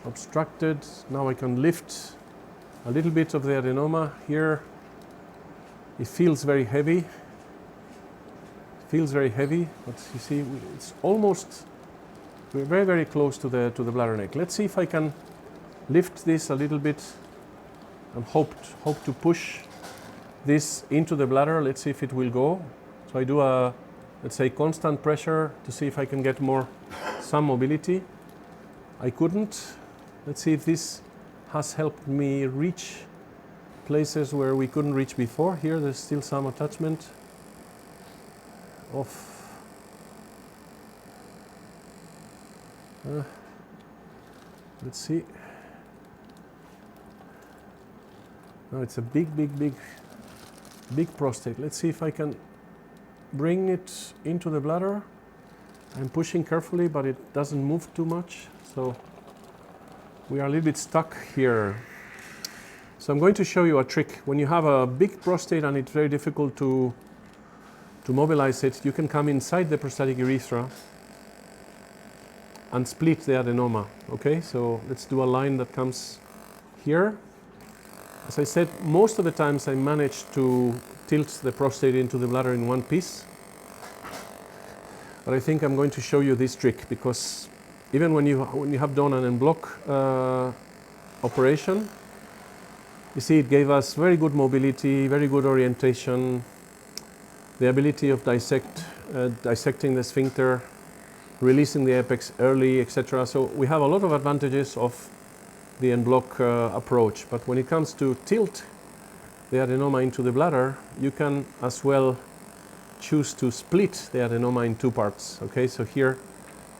obstructed. Now I can lift a little bit of the adenoma here. It feels very heavy. But you see, it's almost, we're very, very close to the bladder neck. Let's see if I can lift this a little bit and hope to push this into the bladder. Let's see if it will go. So I do a, let's say, constant pressure to see if I can get some mobility. I couldn't. Let's see if this has helped me reach places where we couldn't reach before. Here there's still some attachment of let's see. Now it's a big prostate. Let's see if I can bring it into the bladder. I'm pushing carefully, but it doesn't move too much. So we are a little bit stuck here. So I'm going to show you a trick. When you have a big prostate and it's very difficult to mobilize it, you can come inside the prostatic urethra and split the adenoma. Okay, so let's do a line that comes here. As I said, most of the times I manage to tilt the prostate into the bladder in one piece. But I think I'm going to show you this trick, because even when you have done an en bloc operation, you see it gave us very good mobility, very good orientation, the ability of dissecting the sphincter, releasing the apex early, etc. So we have a lot of advantages of the en bloc approach. But when it comes to tilt the adenoma into the bladder, you can as well choose to split the adenoma in two parts. Okay, so here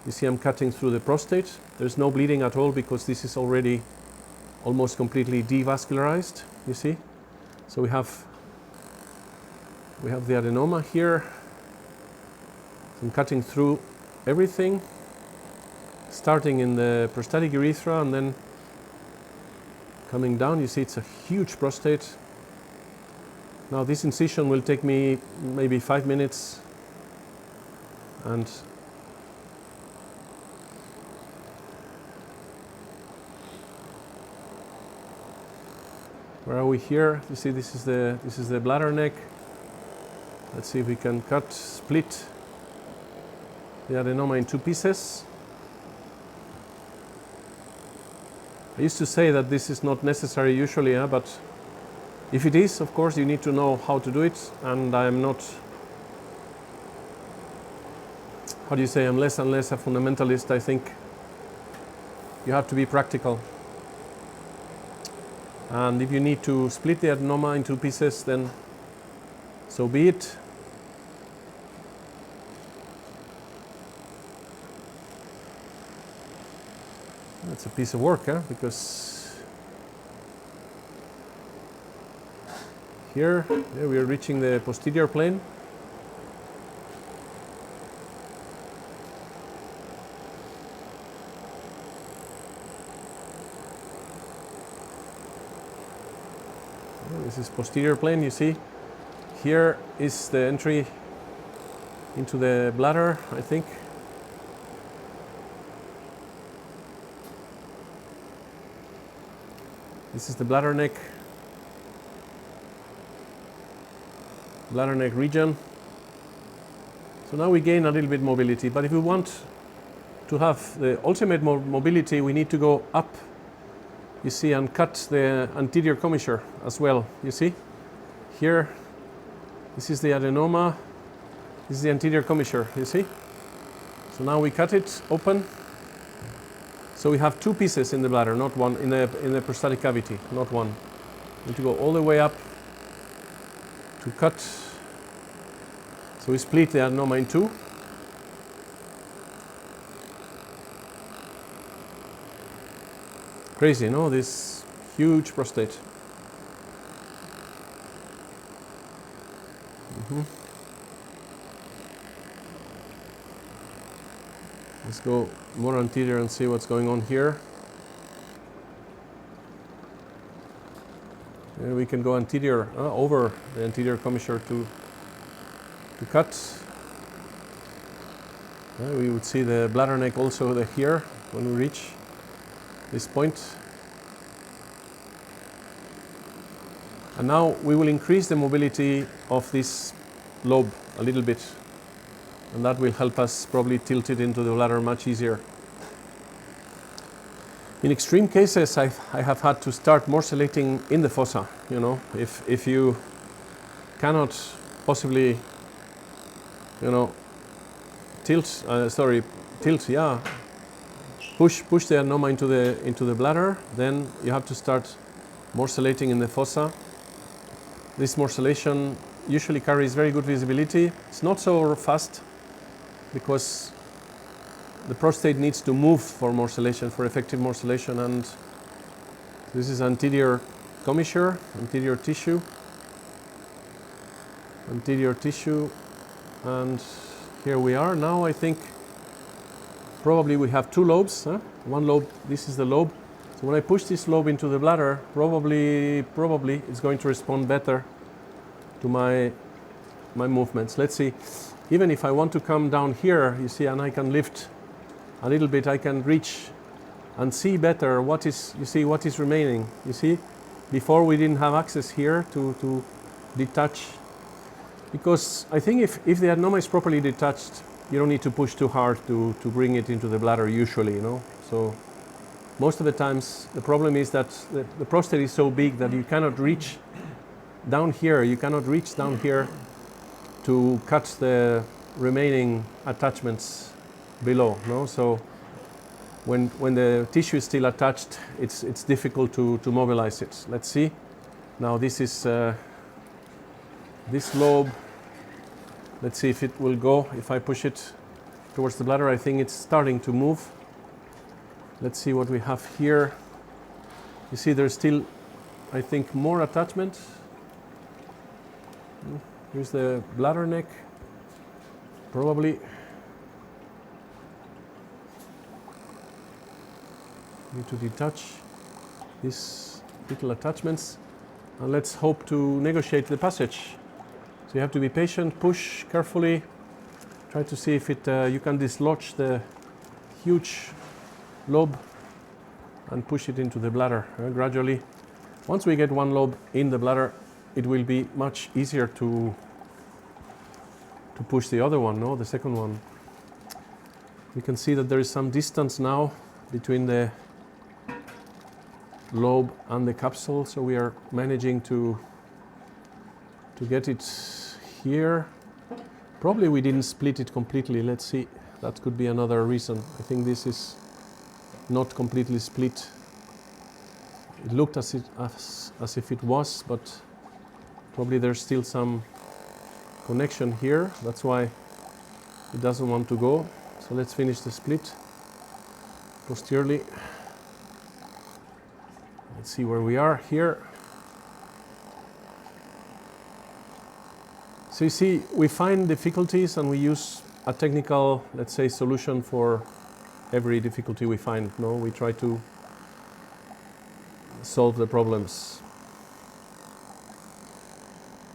you see I'm cutting through the prostate. There's no bleeding at all because this is already almost completely devascularized, you see. So we have the adenoma here. I'm cutting through everything, starting in the prostatic urethra and then coming down. You see it's a huge prostate. Now this incision will take me maybe 5 minutes, and where are we here? You see this is the bladder neck. Let's see if we can split the adenoma in two pieces. I used to say that this is not necessary usually, but if it is, of course, you need to know how to do it, and I'm not, how do you say, I'm less and less a fundamentalist. I think you have to be practical. And if you need to split the adenoma in two pieces, then so be it. That's a piece of work, because here we are reaching the posterior plane. This is posterior plane, you see. Here is the entry into the bladder, I think. This is the bladder neck region. So now we gain a little bit mobility, but if we want to have the ultimate mobility, we need to go up, you see, and cut the anterior commissure as well. You see here, this is the adenoma. This is the anterior commissure, you see? So now we cut it open. So we have two pieces in the bladder, not one, in the prostatic cavity, not one. We need to go all the way up to cut. So we split the adenoma in two. Crazy, no? This huge prostate. Let's go more anterior and see what's going on here. And we can go anterior, over the anterior commissure to cut. We would see the bladder neck also here when we reach this point. And now we will increase the mobility of this lobe a little bit. And that will help us probably tilt it into the bladder much easier. In extreme cases, I have had to start morselating in the fossa. You know, if you cannot possibly, you know, tilt, yeah, push the adenoma into the bladder, then you have to start morselating in the fossa. This morselation usually carries very good visibility. It's not so fast, because the prostate needs to move for morselation, for effective morselation, and this is anterior commissure, anterior tissue, and here we are. Now I think probably we have two lobes. One lobe, this is the lobe. So when I push this lobe into the bladder, probably it's going to respond better to my movements. Let's see. Even if I want to come down here, you see, and I can lift a little bit, I can reach and see better what is remaining. You see, before we didn't have access here to detach, because I think if the adenoma is properly detached, you don't need to push too hard to bring it into the bladder usually, you know. So most of the times the problem is that the prostate is so big that you cannot reach down here, to cut the remaining attachments below, no? So when the tissue is still attached, it's difficult to mobilize it. Let's see. Now this is this lobe. Let's see if it will go. If I push it towards the bladder, I think it's starting to move. Let's see what we have here. You see there's still, I think, more attachment. Here's the bladder neck, probably. Need to detach these little attachments, and let's hope to negotiate the passage. So you have to be patient, push carefully, try to see if you can dislodge the huge lobe and push it into the bladder gradually. Once we get one lobe in the bladder, it will be much easier to push the other one, no, the second one. We can see that there is some distance now between the lobe and the capsule, so we are managing to get it here. Probably we didn't split it completely. Let's see, that could be another reason. I think this is not completely split. It looked as if it was, but probably there's still some connection here. That's why it doesn't want to go. So let's finish the split posteriorly. Let's see where we are here. So you see, we find difficulties and we use a technical, let's say, solution for every difficulty we find. No, we try to solve the problems.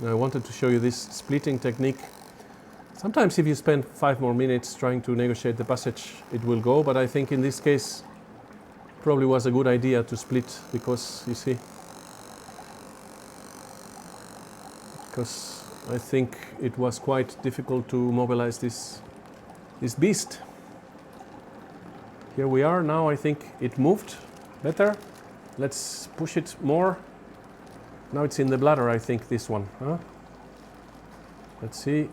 Now, I wanted to show you this splitting technique. Sometimes if you spend 5 more minutes trying to negotiate the passage, it will go, but I think in this case probably was a good idea to split, because you see, because I think it was quite difficult to mobilize this beast. Here we are now. I think it moved better. Let's push it more. Now it's in the bladder, I think, this one. Let's see.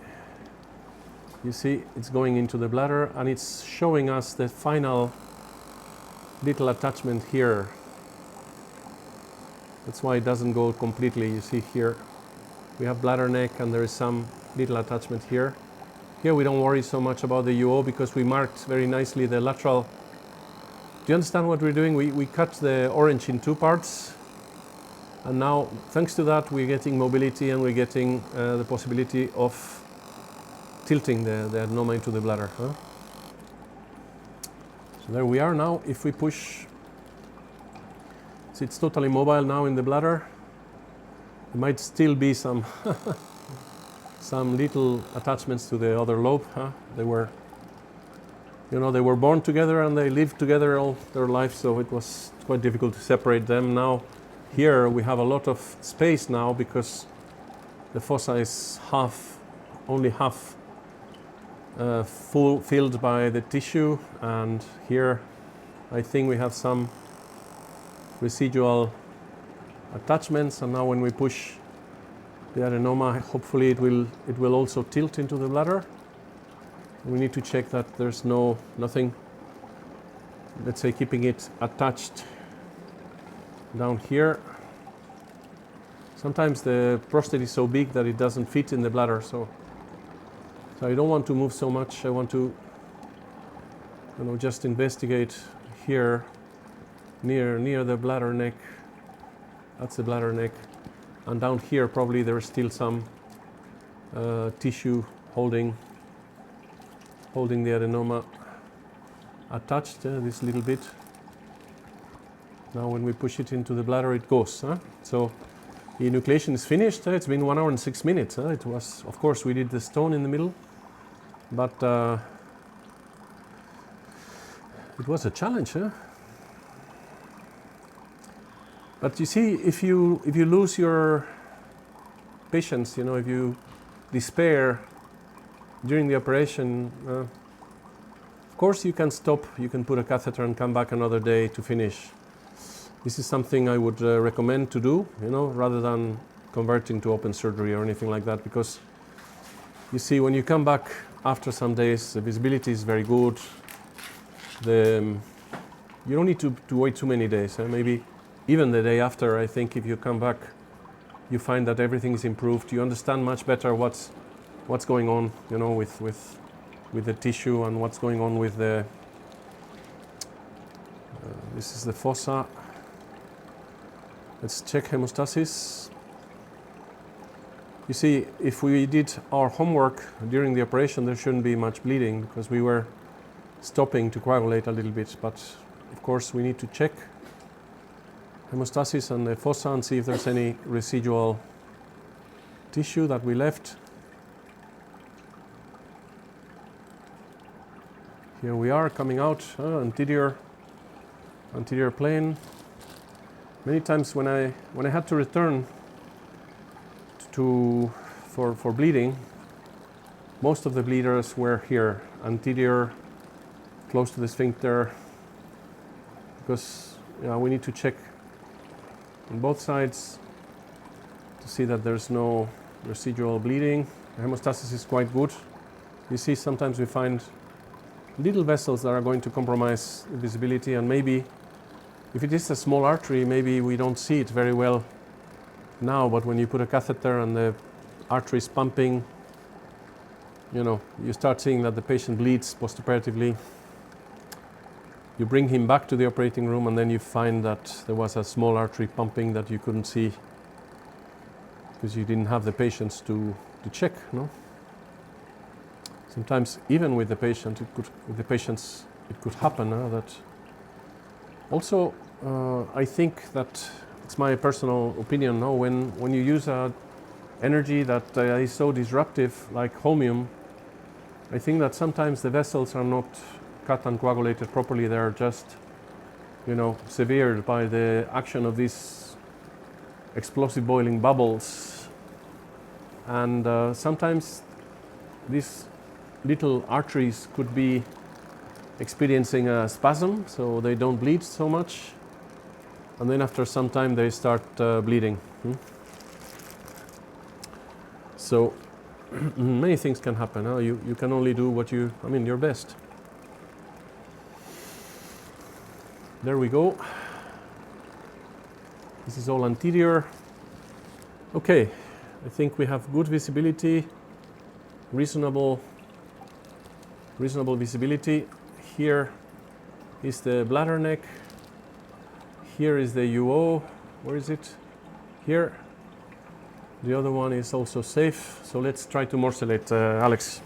You see, it's going into the bladder and it's showing us the final little attachment here. That's why it doesn't go completely. You see here, we have bladder neck and there is some little attachment here. Here we don't worry so much about the UO because we marked very nicely the lateral. Do you understand what we're doing? We cut the orange in two parts. And now, thanks to that, we're getting mobility and we're getting the possibility of tilting the adenoma into the bladder. Huh? So there we are now. If we push, so it's totally mobile now in the bladder. There might still be some some little attachments to the other lobe. Huh? They were, you know, they were born together and they lived together all their life, so it was quite difficult to separate them. Now, here we have a lot of space now because the fossa is only half filled by the tissue, and here I think we have some residual attachments, and now when we push the adenoma, hopefully it will also tilt into the bladder. We need to check that there's nothing, let's say, keeping it attached down here. Sometimes the prostate is so big that it doesn't fit in the bladder, so I don't want to move so much. I want to, you know, just investigate here near the bladder neck. That's the bladder neck. And down here probably there is still some tissue holding the adenoma attached, this little bit. Now when we push it into the bladder, it goes. So the enucleation is finished. It's been 1 hour and 6 minutes. It was, of course, we did the stone in the middle, but it was a challenge. But you see, if you lose your patience, you know, if you despair during the operation, of course you can stop. You can put a catheter and come back another day to finish. This is something I would recommend to do, you know, rather than converting to open surgery or anything like that, because you see, when you come back after some days, the visibility is very good. You don't need to wait too many days. Maybe even the day after, I think if you come back, you find that everything is improved. You understand much better what's going on, you know, with the tissue and what's going on with the. This is the fossa. Let's check hemostasis. You see, if we did our homework during the operation, there shouldn't be much bleeding because we were stopping to coagulate a little bit. But of course, we need to check hemostasis and the fossa and see if there's any residual tissue that we left. Here we are coming out, anterior plane. Many times when I had to return for bleeding, most of the bleeders were here, anterior, close to the sphincter, because we need to check on both sides to see that there's no residual bleeding. The hemostasis is quite good. You see, sometimes we find little vessels that are going to compromise the visibility, and maybe if it is a small artery, maybe we don't see it very well now, but when you put a catheter and the artery is pumping, you know, you start seeing that the patient bleeds postoperatively. You bring him back to the operating room and then you find that there was a small artery pumping that you couldn't see because you didn't have the patients to check, no? Sometimes even with the patient, it could happen that. Also, I think that it's my personal opinion. No, when you use energy that is so disruptive, like holmium, I think that sometimes the vessels are not cut and coagulated properly. They are just, you know, severed by the action of these explosive boiling bubbles, and sometimes these little arteries could be experiencing a spasm, so they don't bleed so much, and then after some time they start bleeding. So many things can happen. You can only do what your best. There we go. This is all anterior. Okay, I think we have good visibility, reasonable visibility. Here is the bladder neck. Here is the UO. Where is it? Here. The other one is also safe. So let's try to morselate, Alex.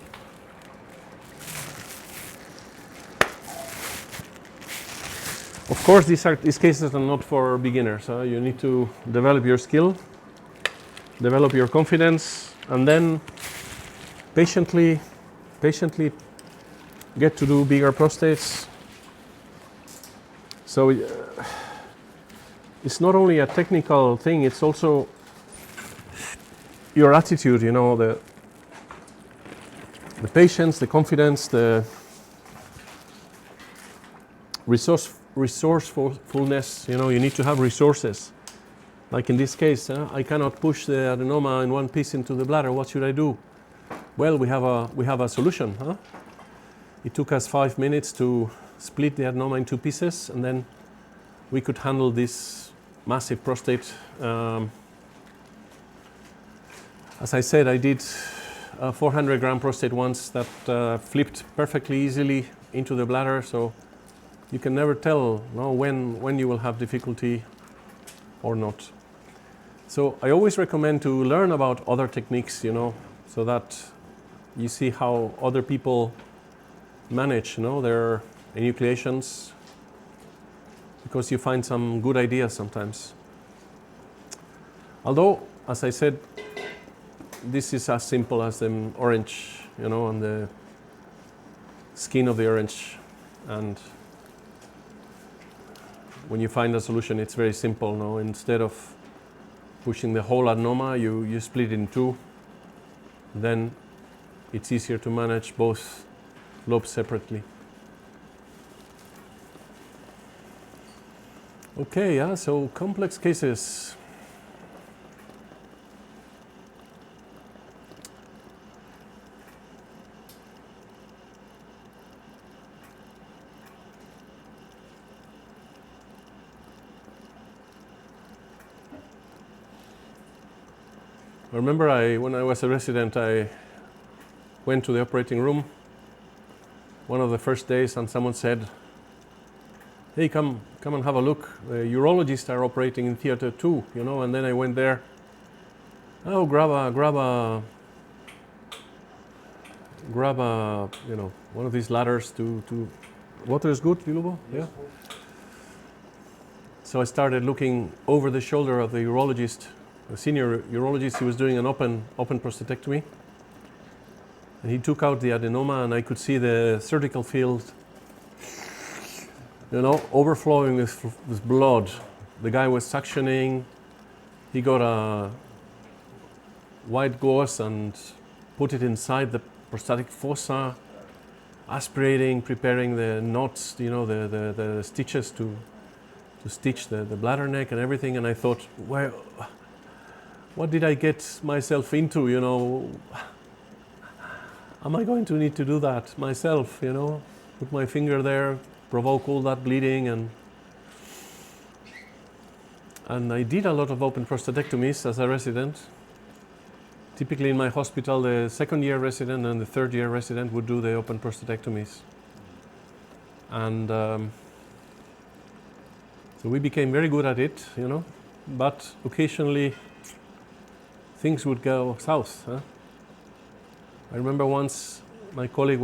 Of course, these cases are not for beginners. You need to develop your skill, develop your confidence, and then patiently get to do bigger prostates. So it's not only a technical thing, it's also your attitude, the patience, the confidence, the resourcefulness. You need to have resources. Like in this case, I cannot push the adenoma in one piece into the bladder. What should I do? Well, we have a solution. It took us 5 minutes to split the adenoma into pieces, and then we could handle this massive prostate. As I said, I did a 400-gram prostate once that flipped perfectly easily into the bladder. So you can never tell when you will have difficulty or not. So I always recommend to learn about other techniques, so that you see how other people manage, their enucleations, because you find some good ideas sometimes. Although, as I said, this is as simple as an orange, on the skin of the orange, and when you find a solution, it's very simple. Instead of pushing the whole adenoma, you split it in two. Then it's easier to manage both lobes separately. Okay, so complex cases. I remember when I was a resident, I went to the operating room one of the first days, and someone said, "Hey, come and have a look. The urologists are operating in theater 2, And then I went there. Oh, grab a, one of these ladders to. Water is good, Bilubo? Yeah. So I started looking over the shoulder of the urologist. A senior urologist. He was doing an open prostatectomy, and he took out the adenoma, and I could see the surgical field, overflowing with blood. The guy was suctioning. He got a white gauze and put it inside the prostatic fossa, aspirating, preparing the knots, the stitches to stitch the bladder neck and everything. And I thought, well, what did I get myself into, Am I going to need to do that myself, Put my finger there, provoke all that bleeding, and I did a lot of open prostatectomies as a resident. Typically in my hospital, the second-year resident and the third-year resident would do the open prostatectomies. And so we became very good at it, but occasionally things would go south. I remember once my colleague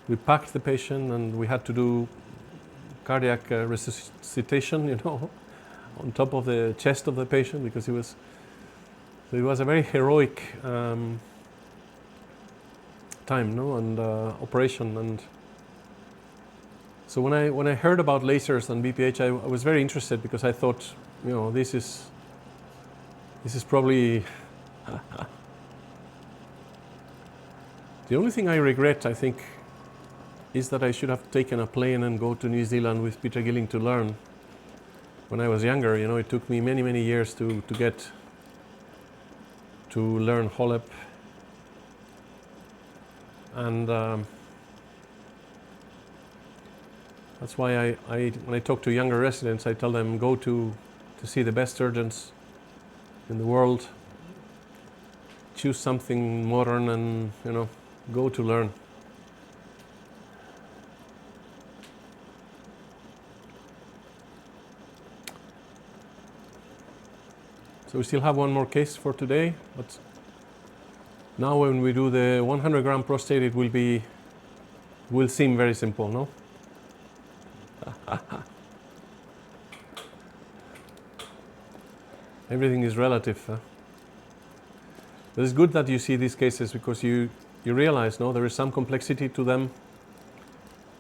we packed the patient and we had to do cardiac resuscitation, on top of the chest of the patient, because it was a very heroic time, and operation. And so when I heard about lasers and BPH, I was very interested, because I thought, this is probably the only thing I regret, I think, is that I should have taken a plane and go to New Zealand with Peter Gilling to learn. When I was younger, it took me many, many years to get to learn HoLEP. And that's why when I talk to younger residents, I tell them go to see the best surgeons in the world. Choose something modern and, you know, go to learn. So we still have one more case for today, but now when we do the 100 gram prostate, it will seem very simple, no? Everything is relative. Huh? But it's good that you see these cases because you realize, no, there is some complexity to them,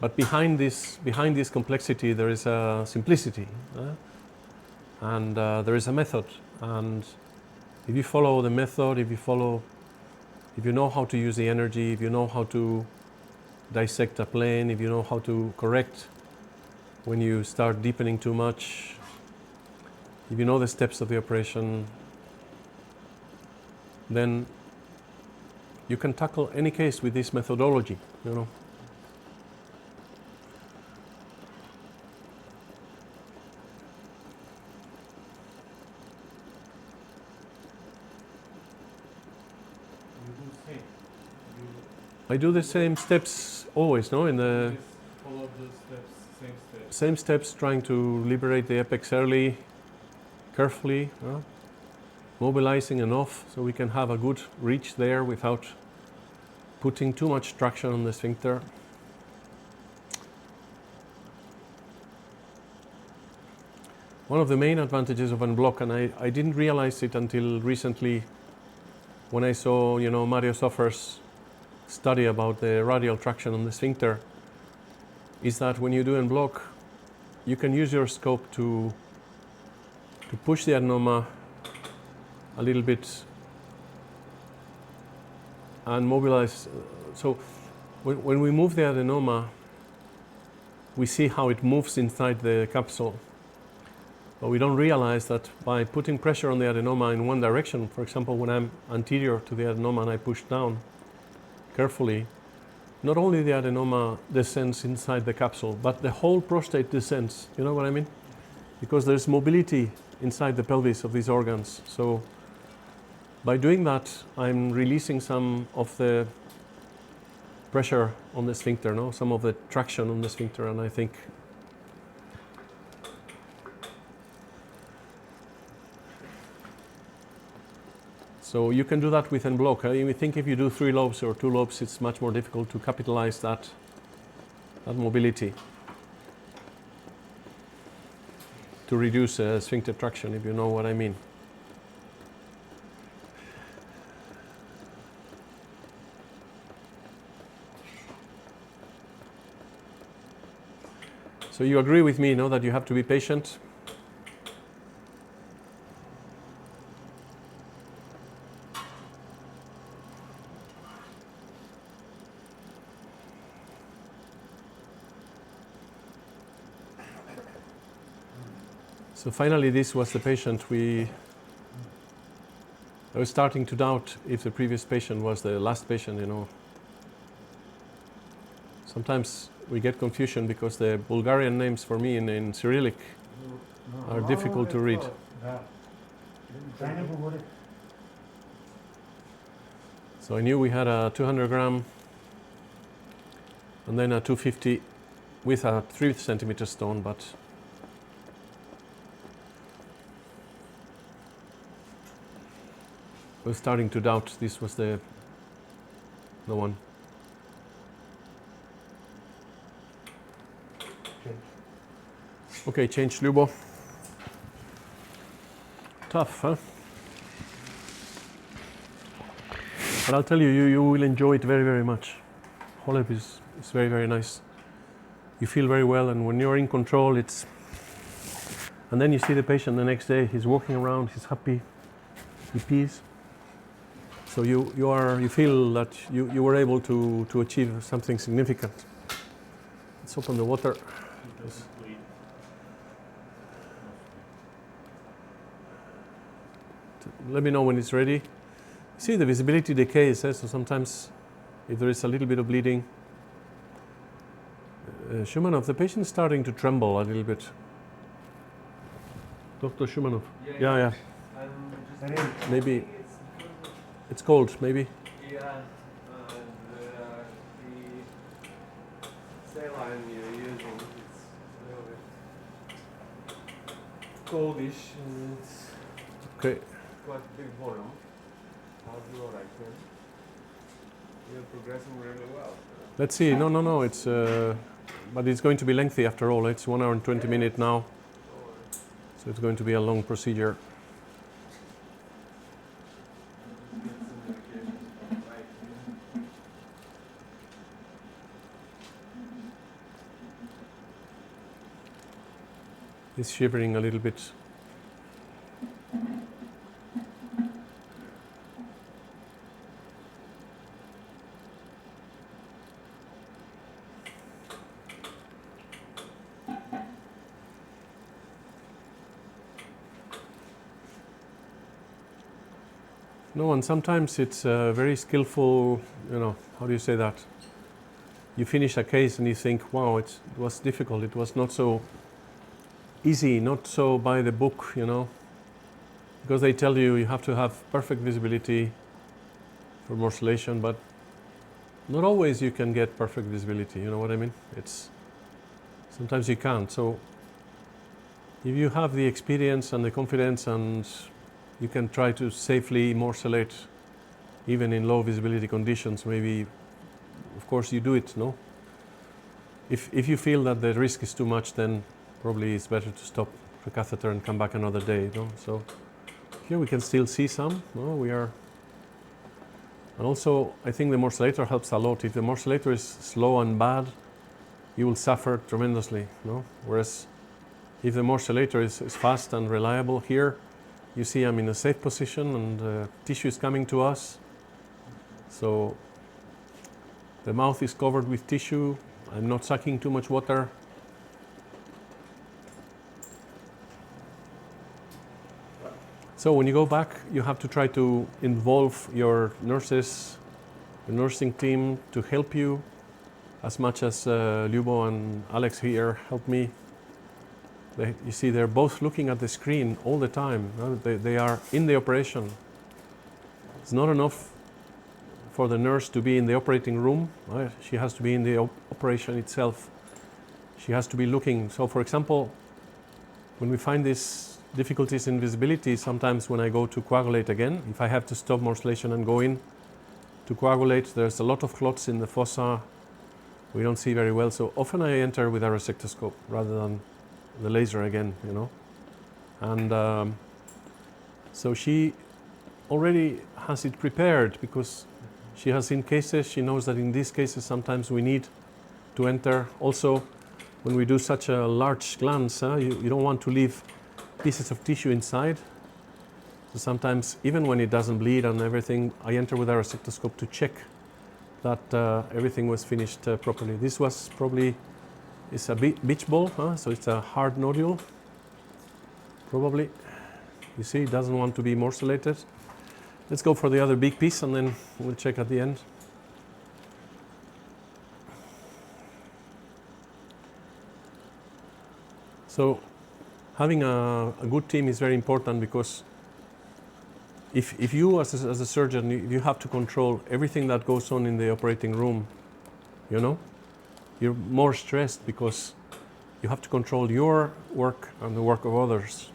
but behind this complexity there is a simplicity, and there is a method. And if you follow the method, if you know how to use the energy, if you know how to dissect a plane, if you know how to correct when you start deepening too much, if you know the steps of the operation, then you can tackle any case with this methodology, you know. I do the same steps always, no? In the follow the steps, same steps, trying to liberate the apex early, carefully, mobilizing enough so we can have a good reach there without putting too much traction on the sphincter. One of the main advantages of Bloc, and I didn't realize it until recently when I saw, you know, Mario Soffer's study about the radial traction on the sphincter, is that when you do Bloc, you can use your scope to push the adenoma a little bit and mobilize. So when we move the adenoma, we see how it moves inside the capsule. But we don't realize that by putting pressure on the adenoma in one direction, for example, when I'm anterior to the adenoma and I push down carefully, not only the adenoma descends inside the capsule, but the whole prostate descends. You know what I mean? Because there's mobility inside the pelvis of these organs. So by doing that, I'm releasing some of the pressure on the sphincter, no? Some of the traction on the sphincter, and I think so you can do that with Bloc. I think if you do 3 lobes or 2 lobes, it's much more difficult to capitalize that mobility to reduce sphincter traction, if you know what I mean. So you agree with me, no, that you have to be patient? So finally, this was the patient I was starting to doubt if the previous patient was the last patient, you know. Sometimes we get confusion because the Bulgarian names for me in Cyrillic are difficult to read. So I knew we had a 200 gram and then a 250 with a 3 centimeter stone, but I was starting to doubt this was the one. Okay, change Lubo. Tough, huh? But I'll tell you, you will enjoy it very, very much. HoLEP is very, very nice. You feel very well, and when you're in control, it's... And then you see the patient the next day, he's walking around, he's happy, he pees. So you feel that you were able to achieve something significant. Let's open the water. Let me know when it's ready. See, the visibility decays, so sometimes if there is a little bit of bleeding. Shumanov, the patient is starting to tremble a little bit. Dr. Shumanov. Yeah. Maybe it's cold, maybe. Yeah, the saline you're using is a little bit coldish and it's Okay. quite big volume. I'll do what I can. You're progressing really well. Let's see. No. It's but it's going to be lengthy after all. It's 1 hour and 20 minutes now, so it's going to be a long procedure. He's shivering a little bit. No, and sometimes it's very skillful, how do you say that? You finish a case and you think, wow, it was difficult, it was not so easy, not so by the book, because they tell you have to have perfect visibility for morselation, but not always you can get perfect visibility, you know what I mean? Sometimes you can't. So if you have the experience and the confidence and you can try to safely morselate even in low visibility conditions, maybe, of course, you do it, no? If you feel that the risk is too much, then probably it's better to stop the catheter and come back another day, no? So here we can still see some, no? And also I think the morselator helps a lot. If the morselator is slow and bad, you will suffer tremendously, no? Whereas if the morselator is fast and reliable, here you see I'm in a safe position and tissue is coming to us. So the mouth is covered with tissue. I'm not sucking too much water. So when you go back, you have to try to involve your nurses, the nursing team to help you as much as Lyubo and Alex here help me. You see, they're both looking at the screen all the time. They are in the operation. It's not enough for the nurse to be in the operating room. She has to be in the operation itself. She has to be looking. So, for example, when we find these difficulties in visibility, sometimes when I go to coagulate again, if I have to stop morselation and go in to coagulate, there's a lot of clots in the fossa. We don't see very well. So often I enter with a resectoscope rather than the laser again, and so she already has it prepared because she has seen cases. She knows that in these cases sometimes we need to enter. Also, when we do such a large glands, you don't want to leave pieces of tissue inside. So sometimes, even when it doesn't bleed and everything, I enter with a resectoscope to check that everything was finished properly. This was probably it's a beach ball, so it's a hard nodule, probably. You see, it doesn't want to be morselated. Let's go for the other big piece and then we'll check at the end. So having a good team is very important because if you as a surgeon, you have to control everything that goes on in the operating room, you're more stressed because you have to control your work and the work of others.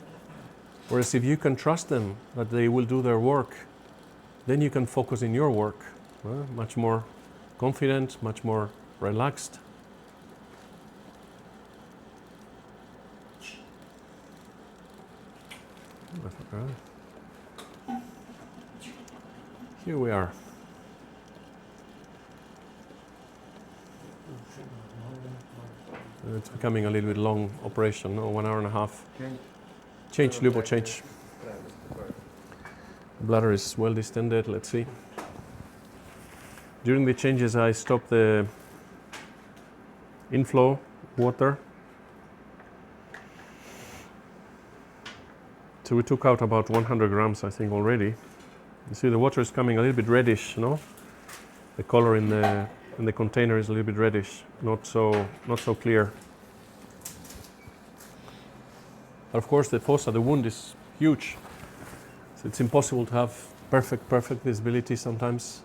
Whereas if you can trust them that they will do their work, then you can focus in your work, much more confident, much more relaxed. Here we are. It's becoming a little bit long operation, 1 hour and a half. Change, Lyubo, change. Bladder is well distended, let's see. During the changes I stopped the inflow water. So we took out about 100 grams, I think, already. You see the water is coming a little bit reddish, no? The color in the container is a little bit reddish, not so clear. But of course, the fossa, the wound is huge, so it's impossible to have perfect visibility sometimes.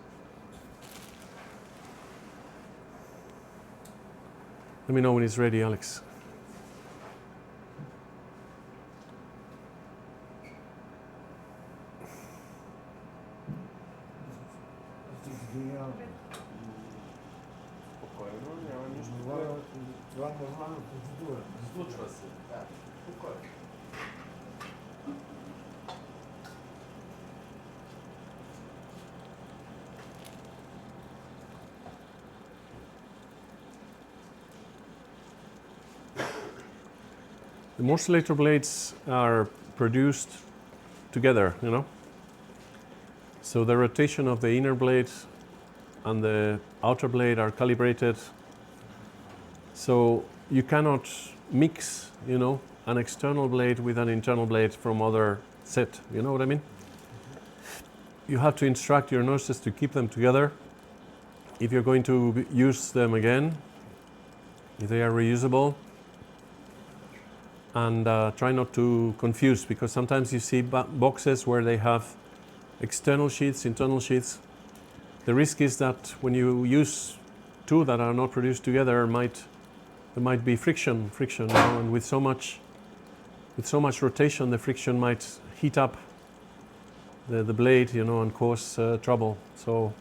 Let me know when it's ready, Alex. Spokojno, няма нищо. Това е нормална процедура. Случва се. Да, спокойно. The Morselator blades are produced together, you know. So the rotation of the inner blade and the outer blade are calibrated. So you cannot mix, you know, an external blade with an internal blade from other set. You know what I mean? You have to instruct your nurses to keep them together. If you're going to use them again, if they are reusable, and try not to confuse, because sometimes you see boxes where they have external sheaths, internal sheaths. The risk is that when you use two that are not produced together, there might be friction, you know, and with so much rotation, the friction might heat up the blade, you know, and cause trouble. So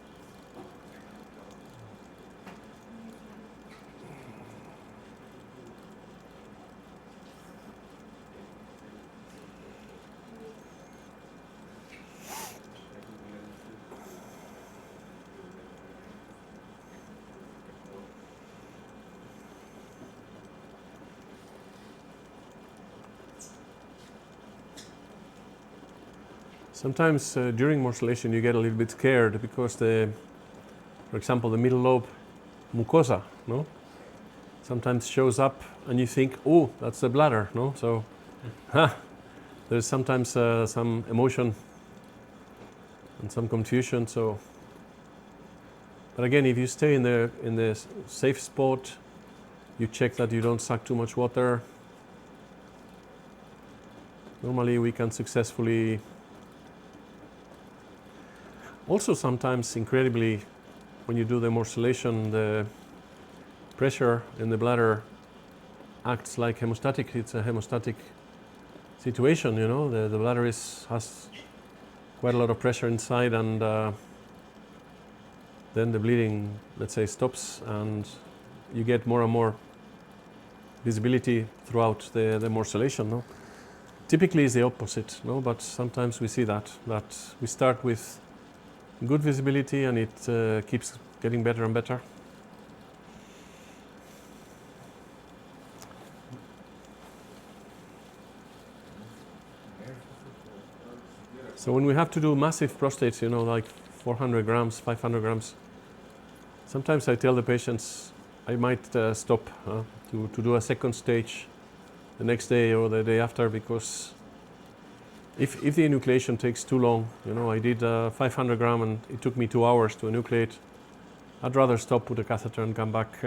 sometimes during morselation you get a little bit scared because for example, the middle lobe mucosa, no, sometimes shows up, and you think, oh, that's the bladder, no. So, there's sometimes some emotion and some confusion. So, but again, if you stay in the safe spot, you check that you don't suck too much water. Normally, we can successfully. Also, sometimes, incredibly, when you do the morselation, the pressure in the bladder acts like hemostatic. It's a hemostatic situation, you know. The bladder has quite a lot of pressure inside, and then the bleeding, let's say, stops, and you get more and more visibility throughout the morselation, no? Typically, it's the opposite, no? But sometimes we see that we start with good visibility, and it keeps getting better and better. So when we have to do massive prostates, you know, like 400 grams, 500 grams, sometimes I tell the patients I might stop to do a second stage the next day or the day after, because if the enucleation takes too long, you know, I did 500 gram and it took me 2 hours to enucleate, I'd rather stop, put a catheter and come back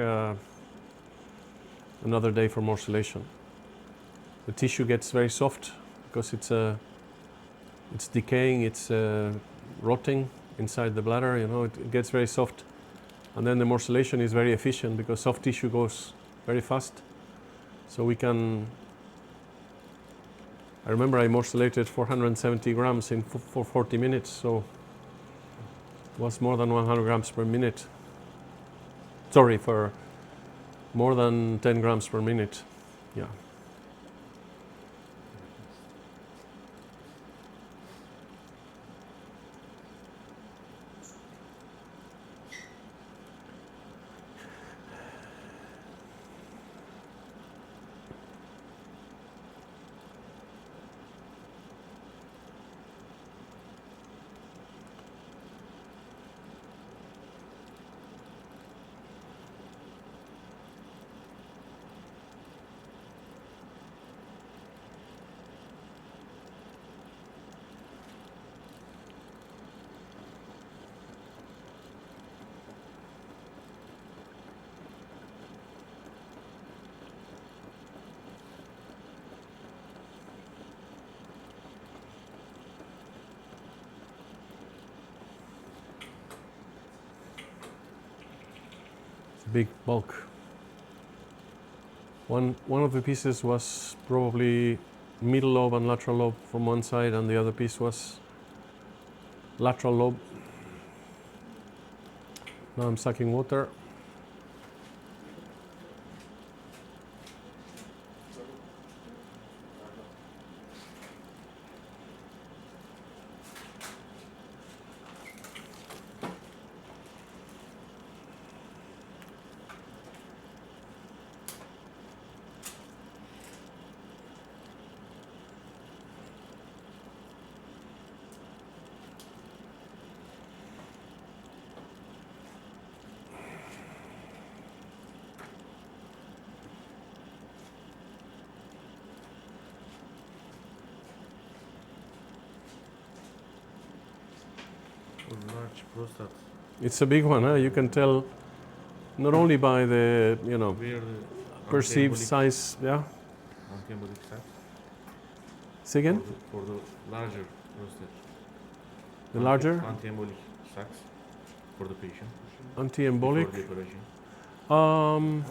another day for morselation. The tissue gets very soft because it's decaying, it's rotting inside the bladder, you know, it gets very soft. And then the morselation is very efficient because soft tissue goes very fast. So we can, I remember I morselated 470 grams for 40 minutes, so it was more than 100 grams per minute. Sorry, for more than 10 grams per minute, yeah. big bulk. One of the pieces was probably middle lobe and lateral lobe from one side, and the other piece was lateral lobe. Now I'm sucking water. Large prostate. It's a big one, huh? You can tell not only by the, Where the perceived anti-embolic- size, yeah. Anti-embolic sacs. Say again? For the larger prostate. The larger Anti-embolic sacs for the patient. anti-embolic. Before the operation.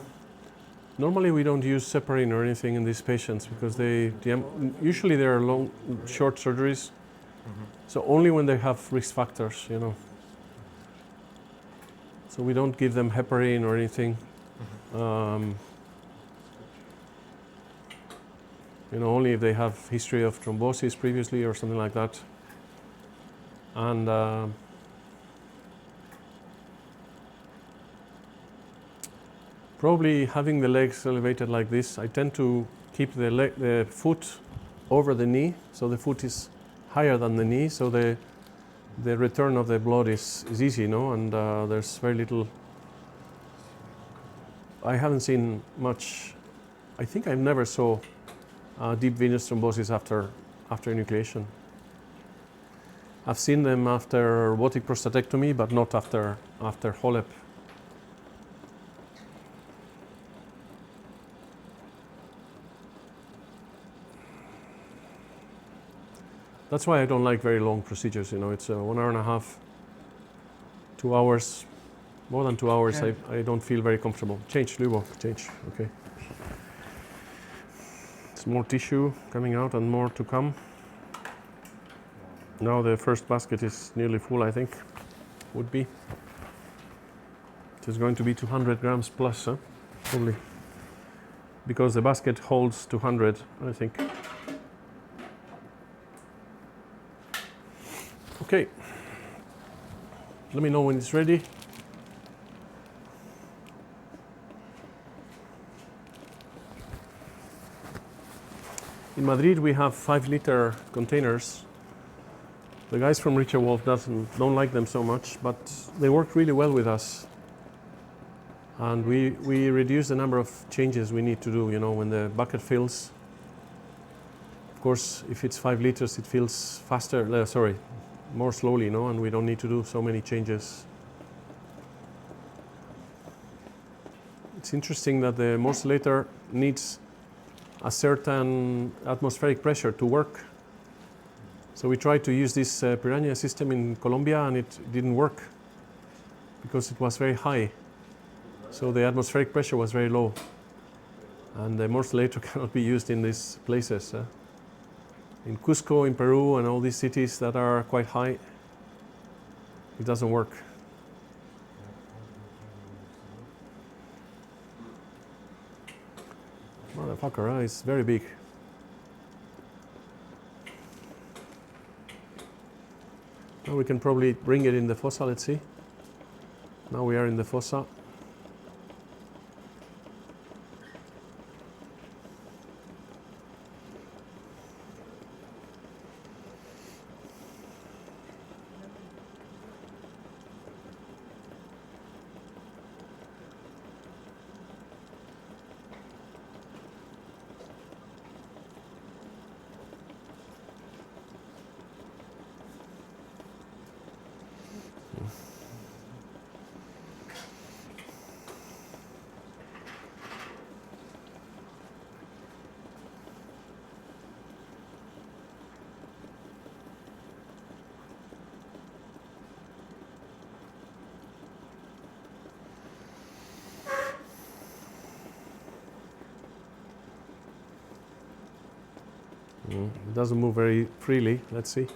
Normally we don't use heparin or anything in these patients because usually they are short surgeries. So only when they have risk factors, So we don't give them heparin or anything. Only if they have history of thrombosis previously or something like that. And probably having the legs elevated like this, I tend to keep the foot over the knee, so the foot is higher than the knee, so the return of the blood is easy, and there's very little. I haven't seen much. I think I never saw deep venous thrombosis after enucleation. I've seen them after robotic prostatectomy, but not after HoLEP. That's why I don't like very long procedures. It's 1 hour and a half, 2 hours, more than 2 hours. Yeah. I don't feel very comfortable. Change, Lubo, change. Okay. It's more tissue coming out and more to come. Now the first basket is nearly full, I think. Would be. It is going to be 200 grams plus, probably. Because the basket holds 200, I think. Okay, let me know when it's ready. In Madrid we have 5-liter containers. The guys from Richard Wolf don't like them so much, but they work really well with us. And we reduce the number of changes we need to do, when the bucket fills. Of course, if it's 5 liters, it fills faster, more slowly, and we don't need to do so many changes. It's interesting that the Morselator needs a certain atmospheric pressure to work. So we tried to use this piranha system in Colombia, and it didn't work because it was very high. So the atmospheric pressure was very low, and the Morselator cannot be used in these places. In Cusco, in Peru, and all these cities that are quite high, it doesn't work. Motherfucker, it's very big. Now we can probably bring it in the fossa, let's see. Now we are in the fossa. It doesn't move very freely. Let's see.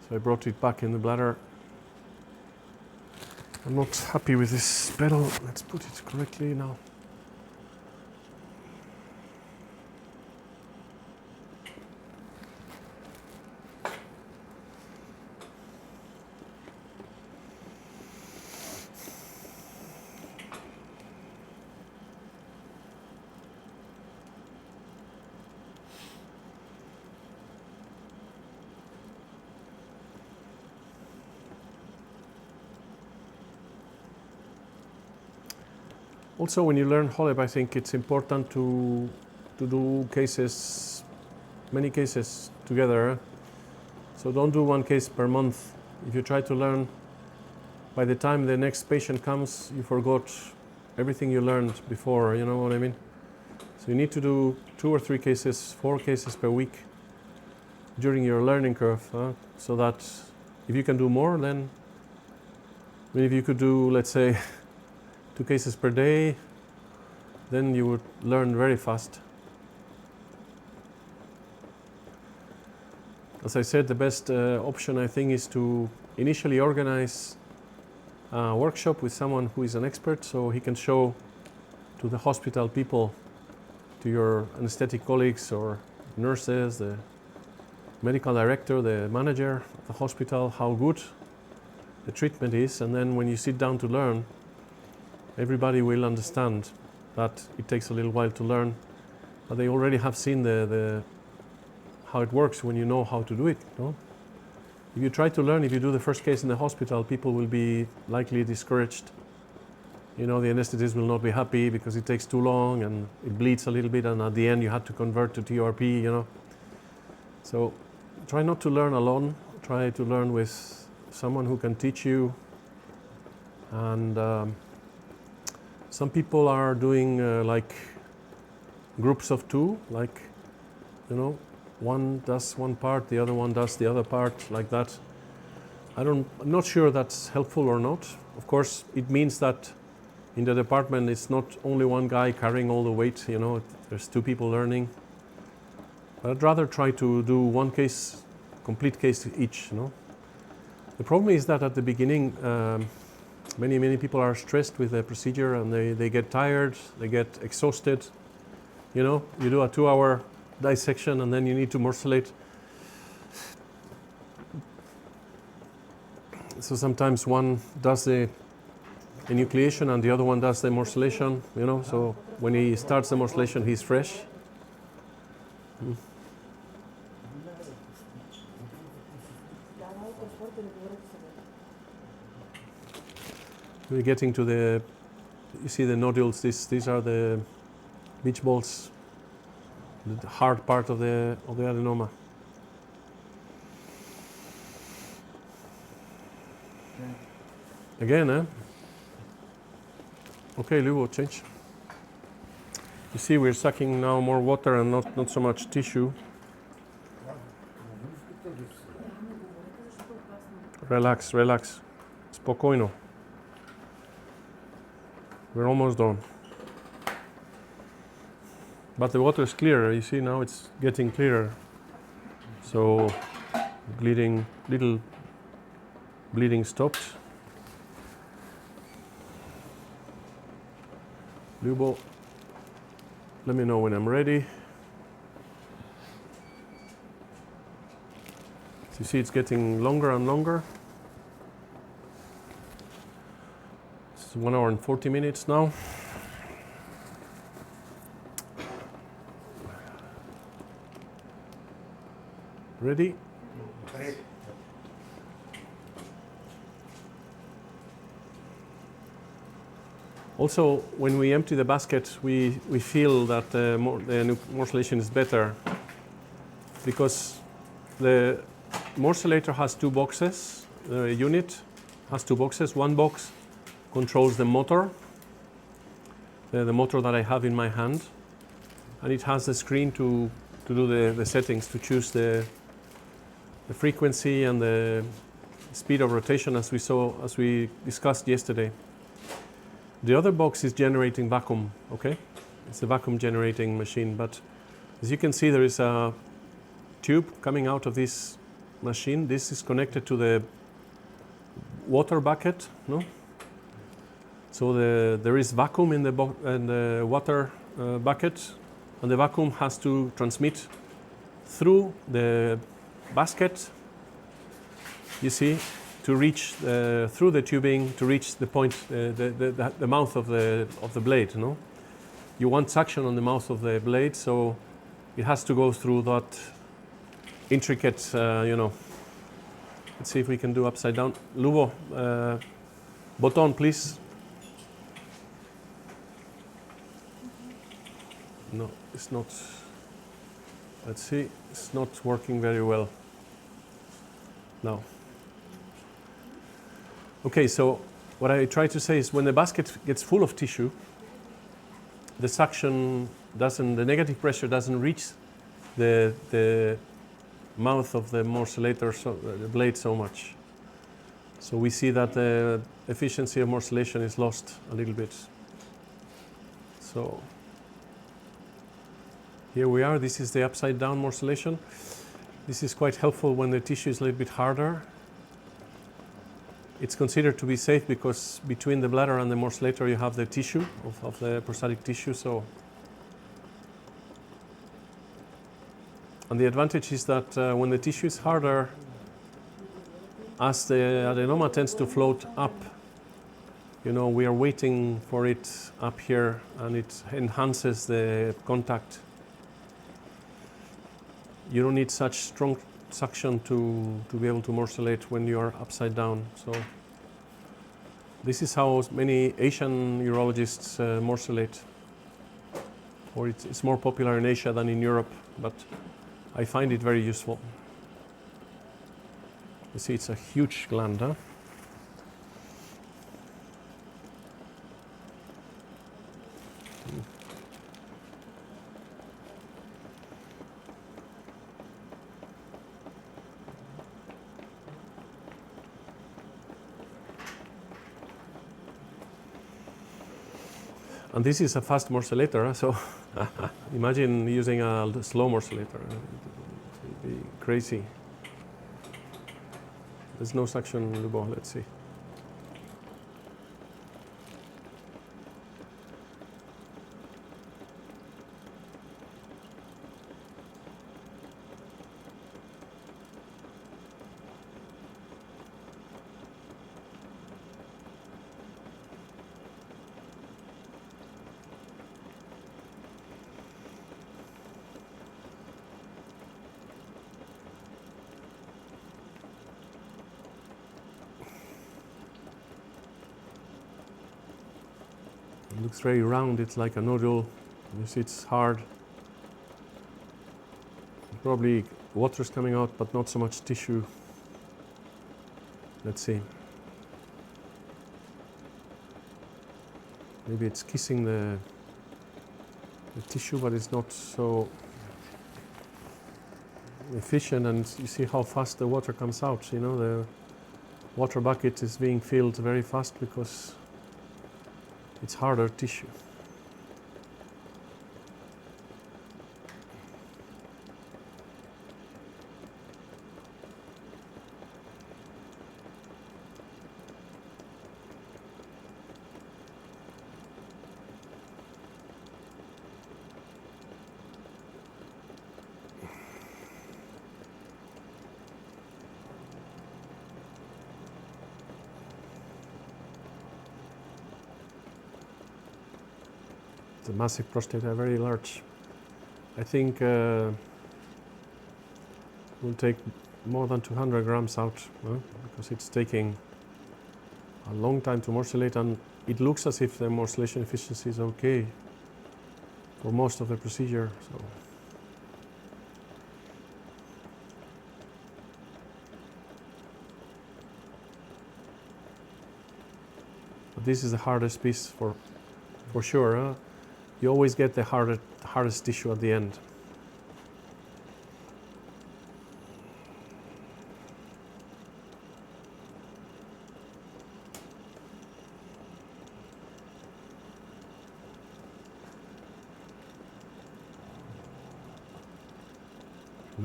So I brought it back in the bladder. I'm not happy with this pedal. Let's put it correctly now. Also, when you learn HoLEP, I think it's important to do cases, many cases together. So don't do one case per month. If you try to learn, by the time the next patient comes, you forgot everything you learned before, you know what I mean? So you need to do 2 or 3 cases, 4 cases per week during your learning curve, so that if you can do more, then if you could do, let's say, 2 cases per day, then you would learn very fast. As I said, the best option I think is to initially organize a workshop with someone who is an expert, so he can show to the hospital people, to your anesthetic colleagues or nurses, the medical director, the manager of the hospital, how good the treatment is, and then when you sit down to learn, everybody will understand that it takes a little while to learn, but they already have seen how it works when you know how to do it. No? If you try to learn, if you do the first case in the hospital, people will be likely discouraged. You know, the anesthetist will not be happy because it takes too long and it bleeds a little bit, and at the end you had to convert to TRP, you know. So try not to learn alone, try to learn with someone who can teach you. And some people are doing like groups of 2, like, you know, one does one part, the other one does the other part, like that. I'm not sure that's helpful or not. Of course, it means that in the department it's not only one guy carrying all the weight, you know, there's 2 people learning. But I'd rather try to do one case, complete case each, you know. The problem is that at the beginning, many people are stressed with the procedure, and they get tired, they get exhausted. You know, you do a 2-hour dissection and then you need to morselate. So sometimes one does the enucleation and the other one does the morselation, you know, so when he starts the morselation he's fresh. We're getting to the, you see the nodules, these are the beach balls, the hard part of the adenoma. Again, eh? Okay, Lubo, change. You see we're sucking now more water and not so much tissue. Relax, relax. Spokojno. We're almost done. But the water is clearer, you see now it's getting clearer. So little bleeding stopped. Lubo, let me know when I'm ready. So you see it's getting longer and longer. It's 1 hour and 40 minutes now. Ready? Also, when we empty the basket, we feel that the morselation is better, because the morselator has 2 boxes. The unit has 2 boxes. One box controls the motor, the motor that I have in my hand, and it has the screen to do the settings, to choose the frequency and the speed of rotation as we discussed yesterday. The other box is generating vacuum, okay? It's a vacuum generating machine, but as you can see, there is a tube coming out of this machine. This is connected to the water bucket, no? So there is vacuum in the water bucket, and the vacuum has to transmit through the basket, you see, to reach through the tubing to reach the point, the mouth of the blade. No, you want suction on the mouth of the blade, so it has to go through that intricate, Let's see if we can do upside down. Lubo, button, please. No, it's not. Let's see, it's not working very well. No. Okay, so what I try to say is when the basket gets full of tissue, the suction doesn't, the negative pressure doesn't reach the mouth of the morcellator, the blade, so much. So we see that the efficiency of morselation is lost a little bit. So here we are. This is the upside down morselation. This is quite helpful when the tissue is a little bit harder. It's considered to be safe because between the bladder and the morsellator you have the tissue of the prostatic tissue. So, and the advantage is that when the tissue is harder, as the adenoma tends to float up, we are waiting for it up here, and it enhances the contact. You don't need such strong suction to be able to morcellate when you are upside down. So this is how many Asian urologists morcellate, or it's more popular in Asia than in Europe, but I find it very useful. You see, it's a huge gland, huh? And this is a fast morcellator, so imagine using a slow morcellator. It would be crazy. There's no suction, Lubo, let's see. It looks very round, it's like a nodule. You see it's hard. Probably water's coming out, but not so much tissue. Let's see. Maybe it's kissing the tissue, but it's not so efficient, and you see how fast the water comes out. The water bucket is being filled very fast because it's harder tissue. The massive prostate are very large. I think will take more than 200 grams out, because it's taking a long time to morcellate, and it looks as if the morcellation efficiency is okay for most of the procedure. So but this is the hardest piece for sure. You always get the hardest tissue at the end.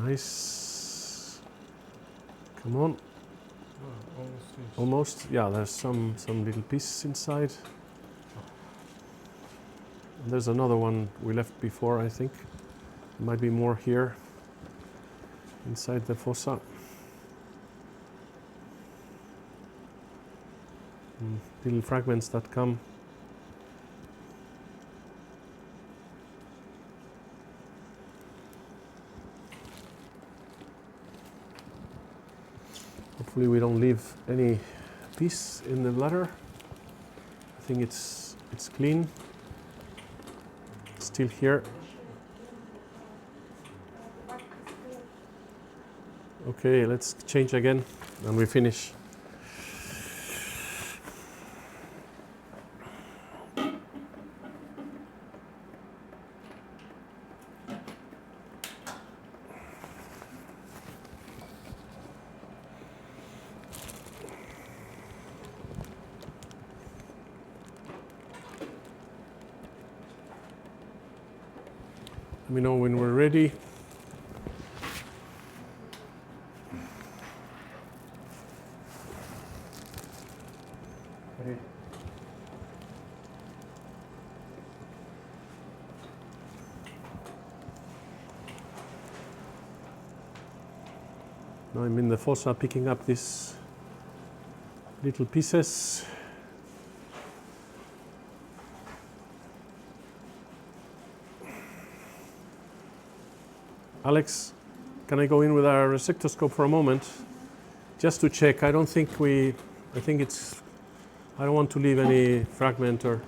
Nice. Come on. Almost finished. Almost. Yeah, there's some little pieces inside. There's another one we left before, I think. There might be more here inside the fossa. Little fragments that come. Hopefully we don't leave any piece in the bladder. I think it's clean. Still here. Okay, let's change again and we finish. Let me know when we're ready. Ready. Now I'm in the fossa picking up these little pieces. Alex, can I go in with our resectoscope for a moment? Just to check. I don't want to leave any fragment or.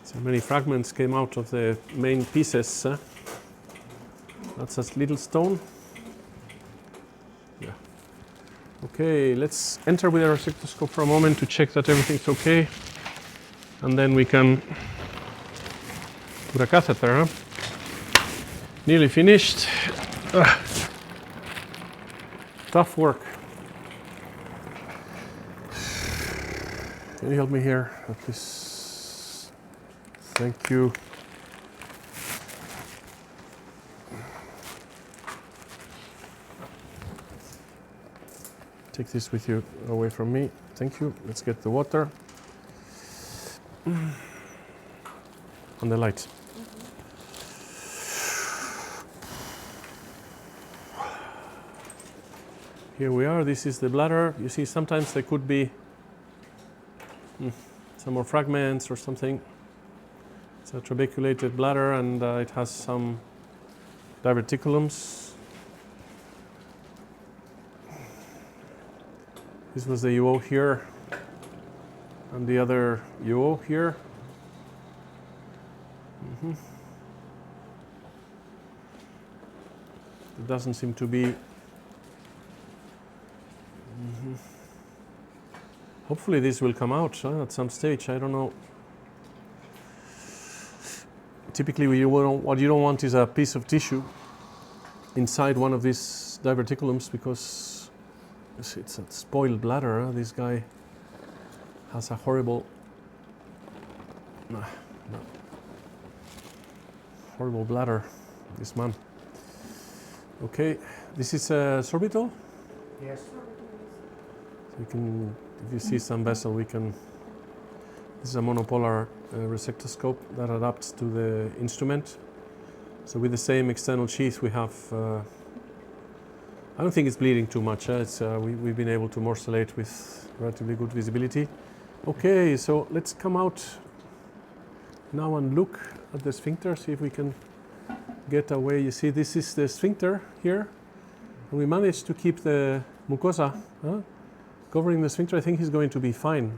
So many fragments came out of the main pieces. That's a little stone. Yeah. Okay, let's enter with our resectoscope for a moment to check that everything's okay. And then we can put a catheter. Nearly finished. Tough work. Can you help me here at this? Thank you. Take this with you away from me. Thank you. Let's get the water. And the light. Here we are. This is the bladder. You see, sometimes there could be some more fragments or something. It's a trabeculated bladder and it has some diverticulums. This was the UO here and the other UO here. It doesn't seem to be. Hopefully this will come out at some stage. I don't know. Typically, what you don't want is a piece of tissue inside one of these diverticulums because it's a spoiled bladder. This guy has a horrible bladder, this man. Okay, this is a sorbitol? Yes. You can, if you see some vessel, we can. This is a monopolar resectoscope that adapts to the instrument. So with the same external sheath, we have. I don't think it's bleeding too much. We've been able to morselate with relatively good visibility. Okay, so let's come out now and look at the sphincter. See if we can get away. You see, this is the sphincter here, and we managed to keep the mucosa covering the sphincter. I think he's going to be fine.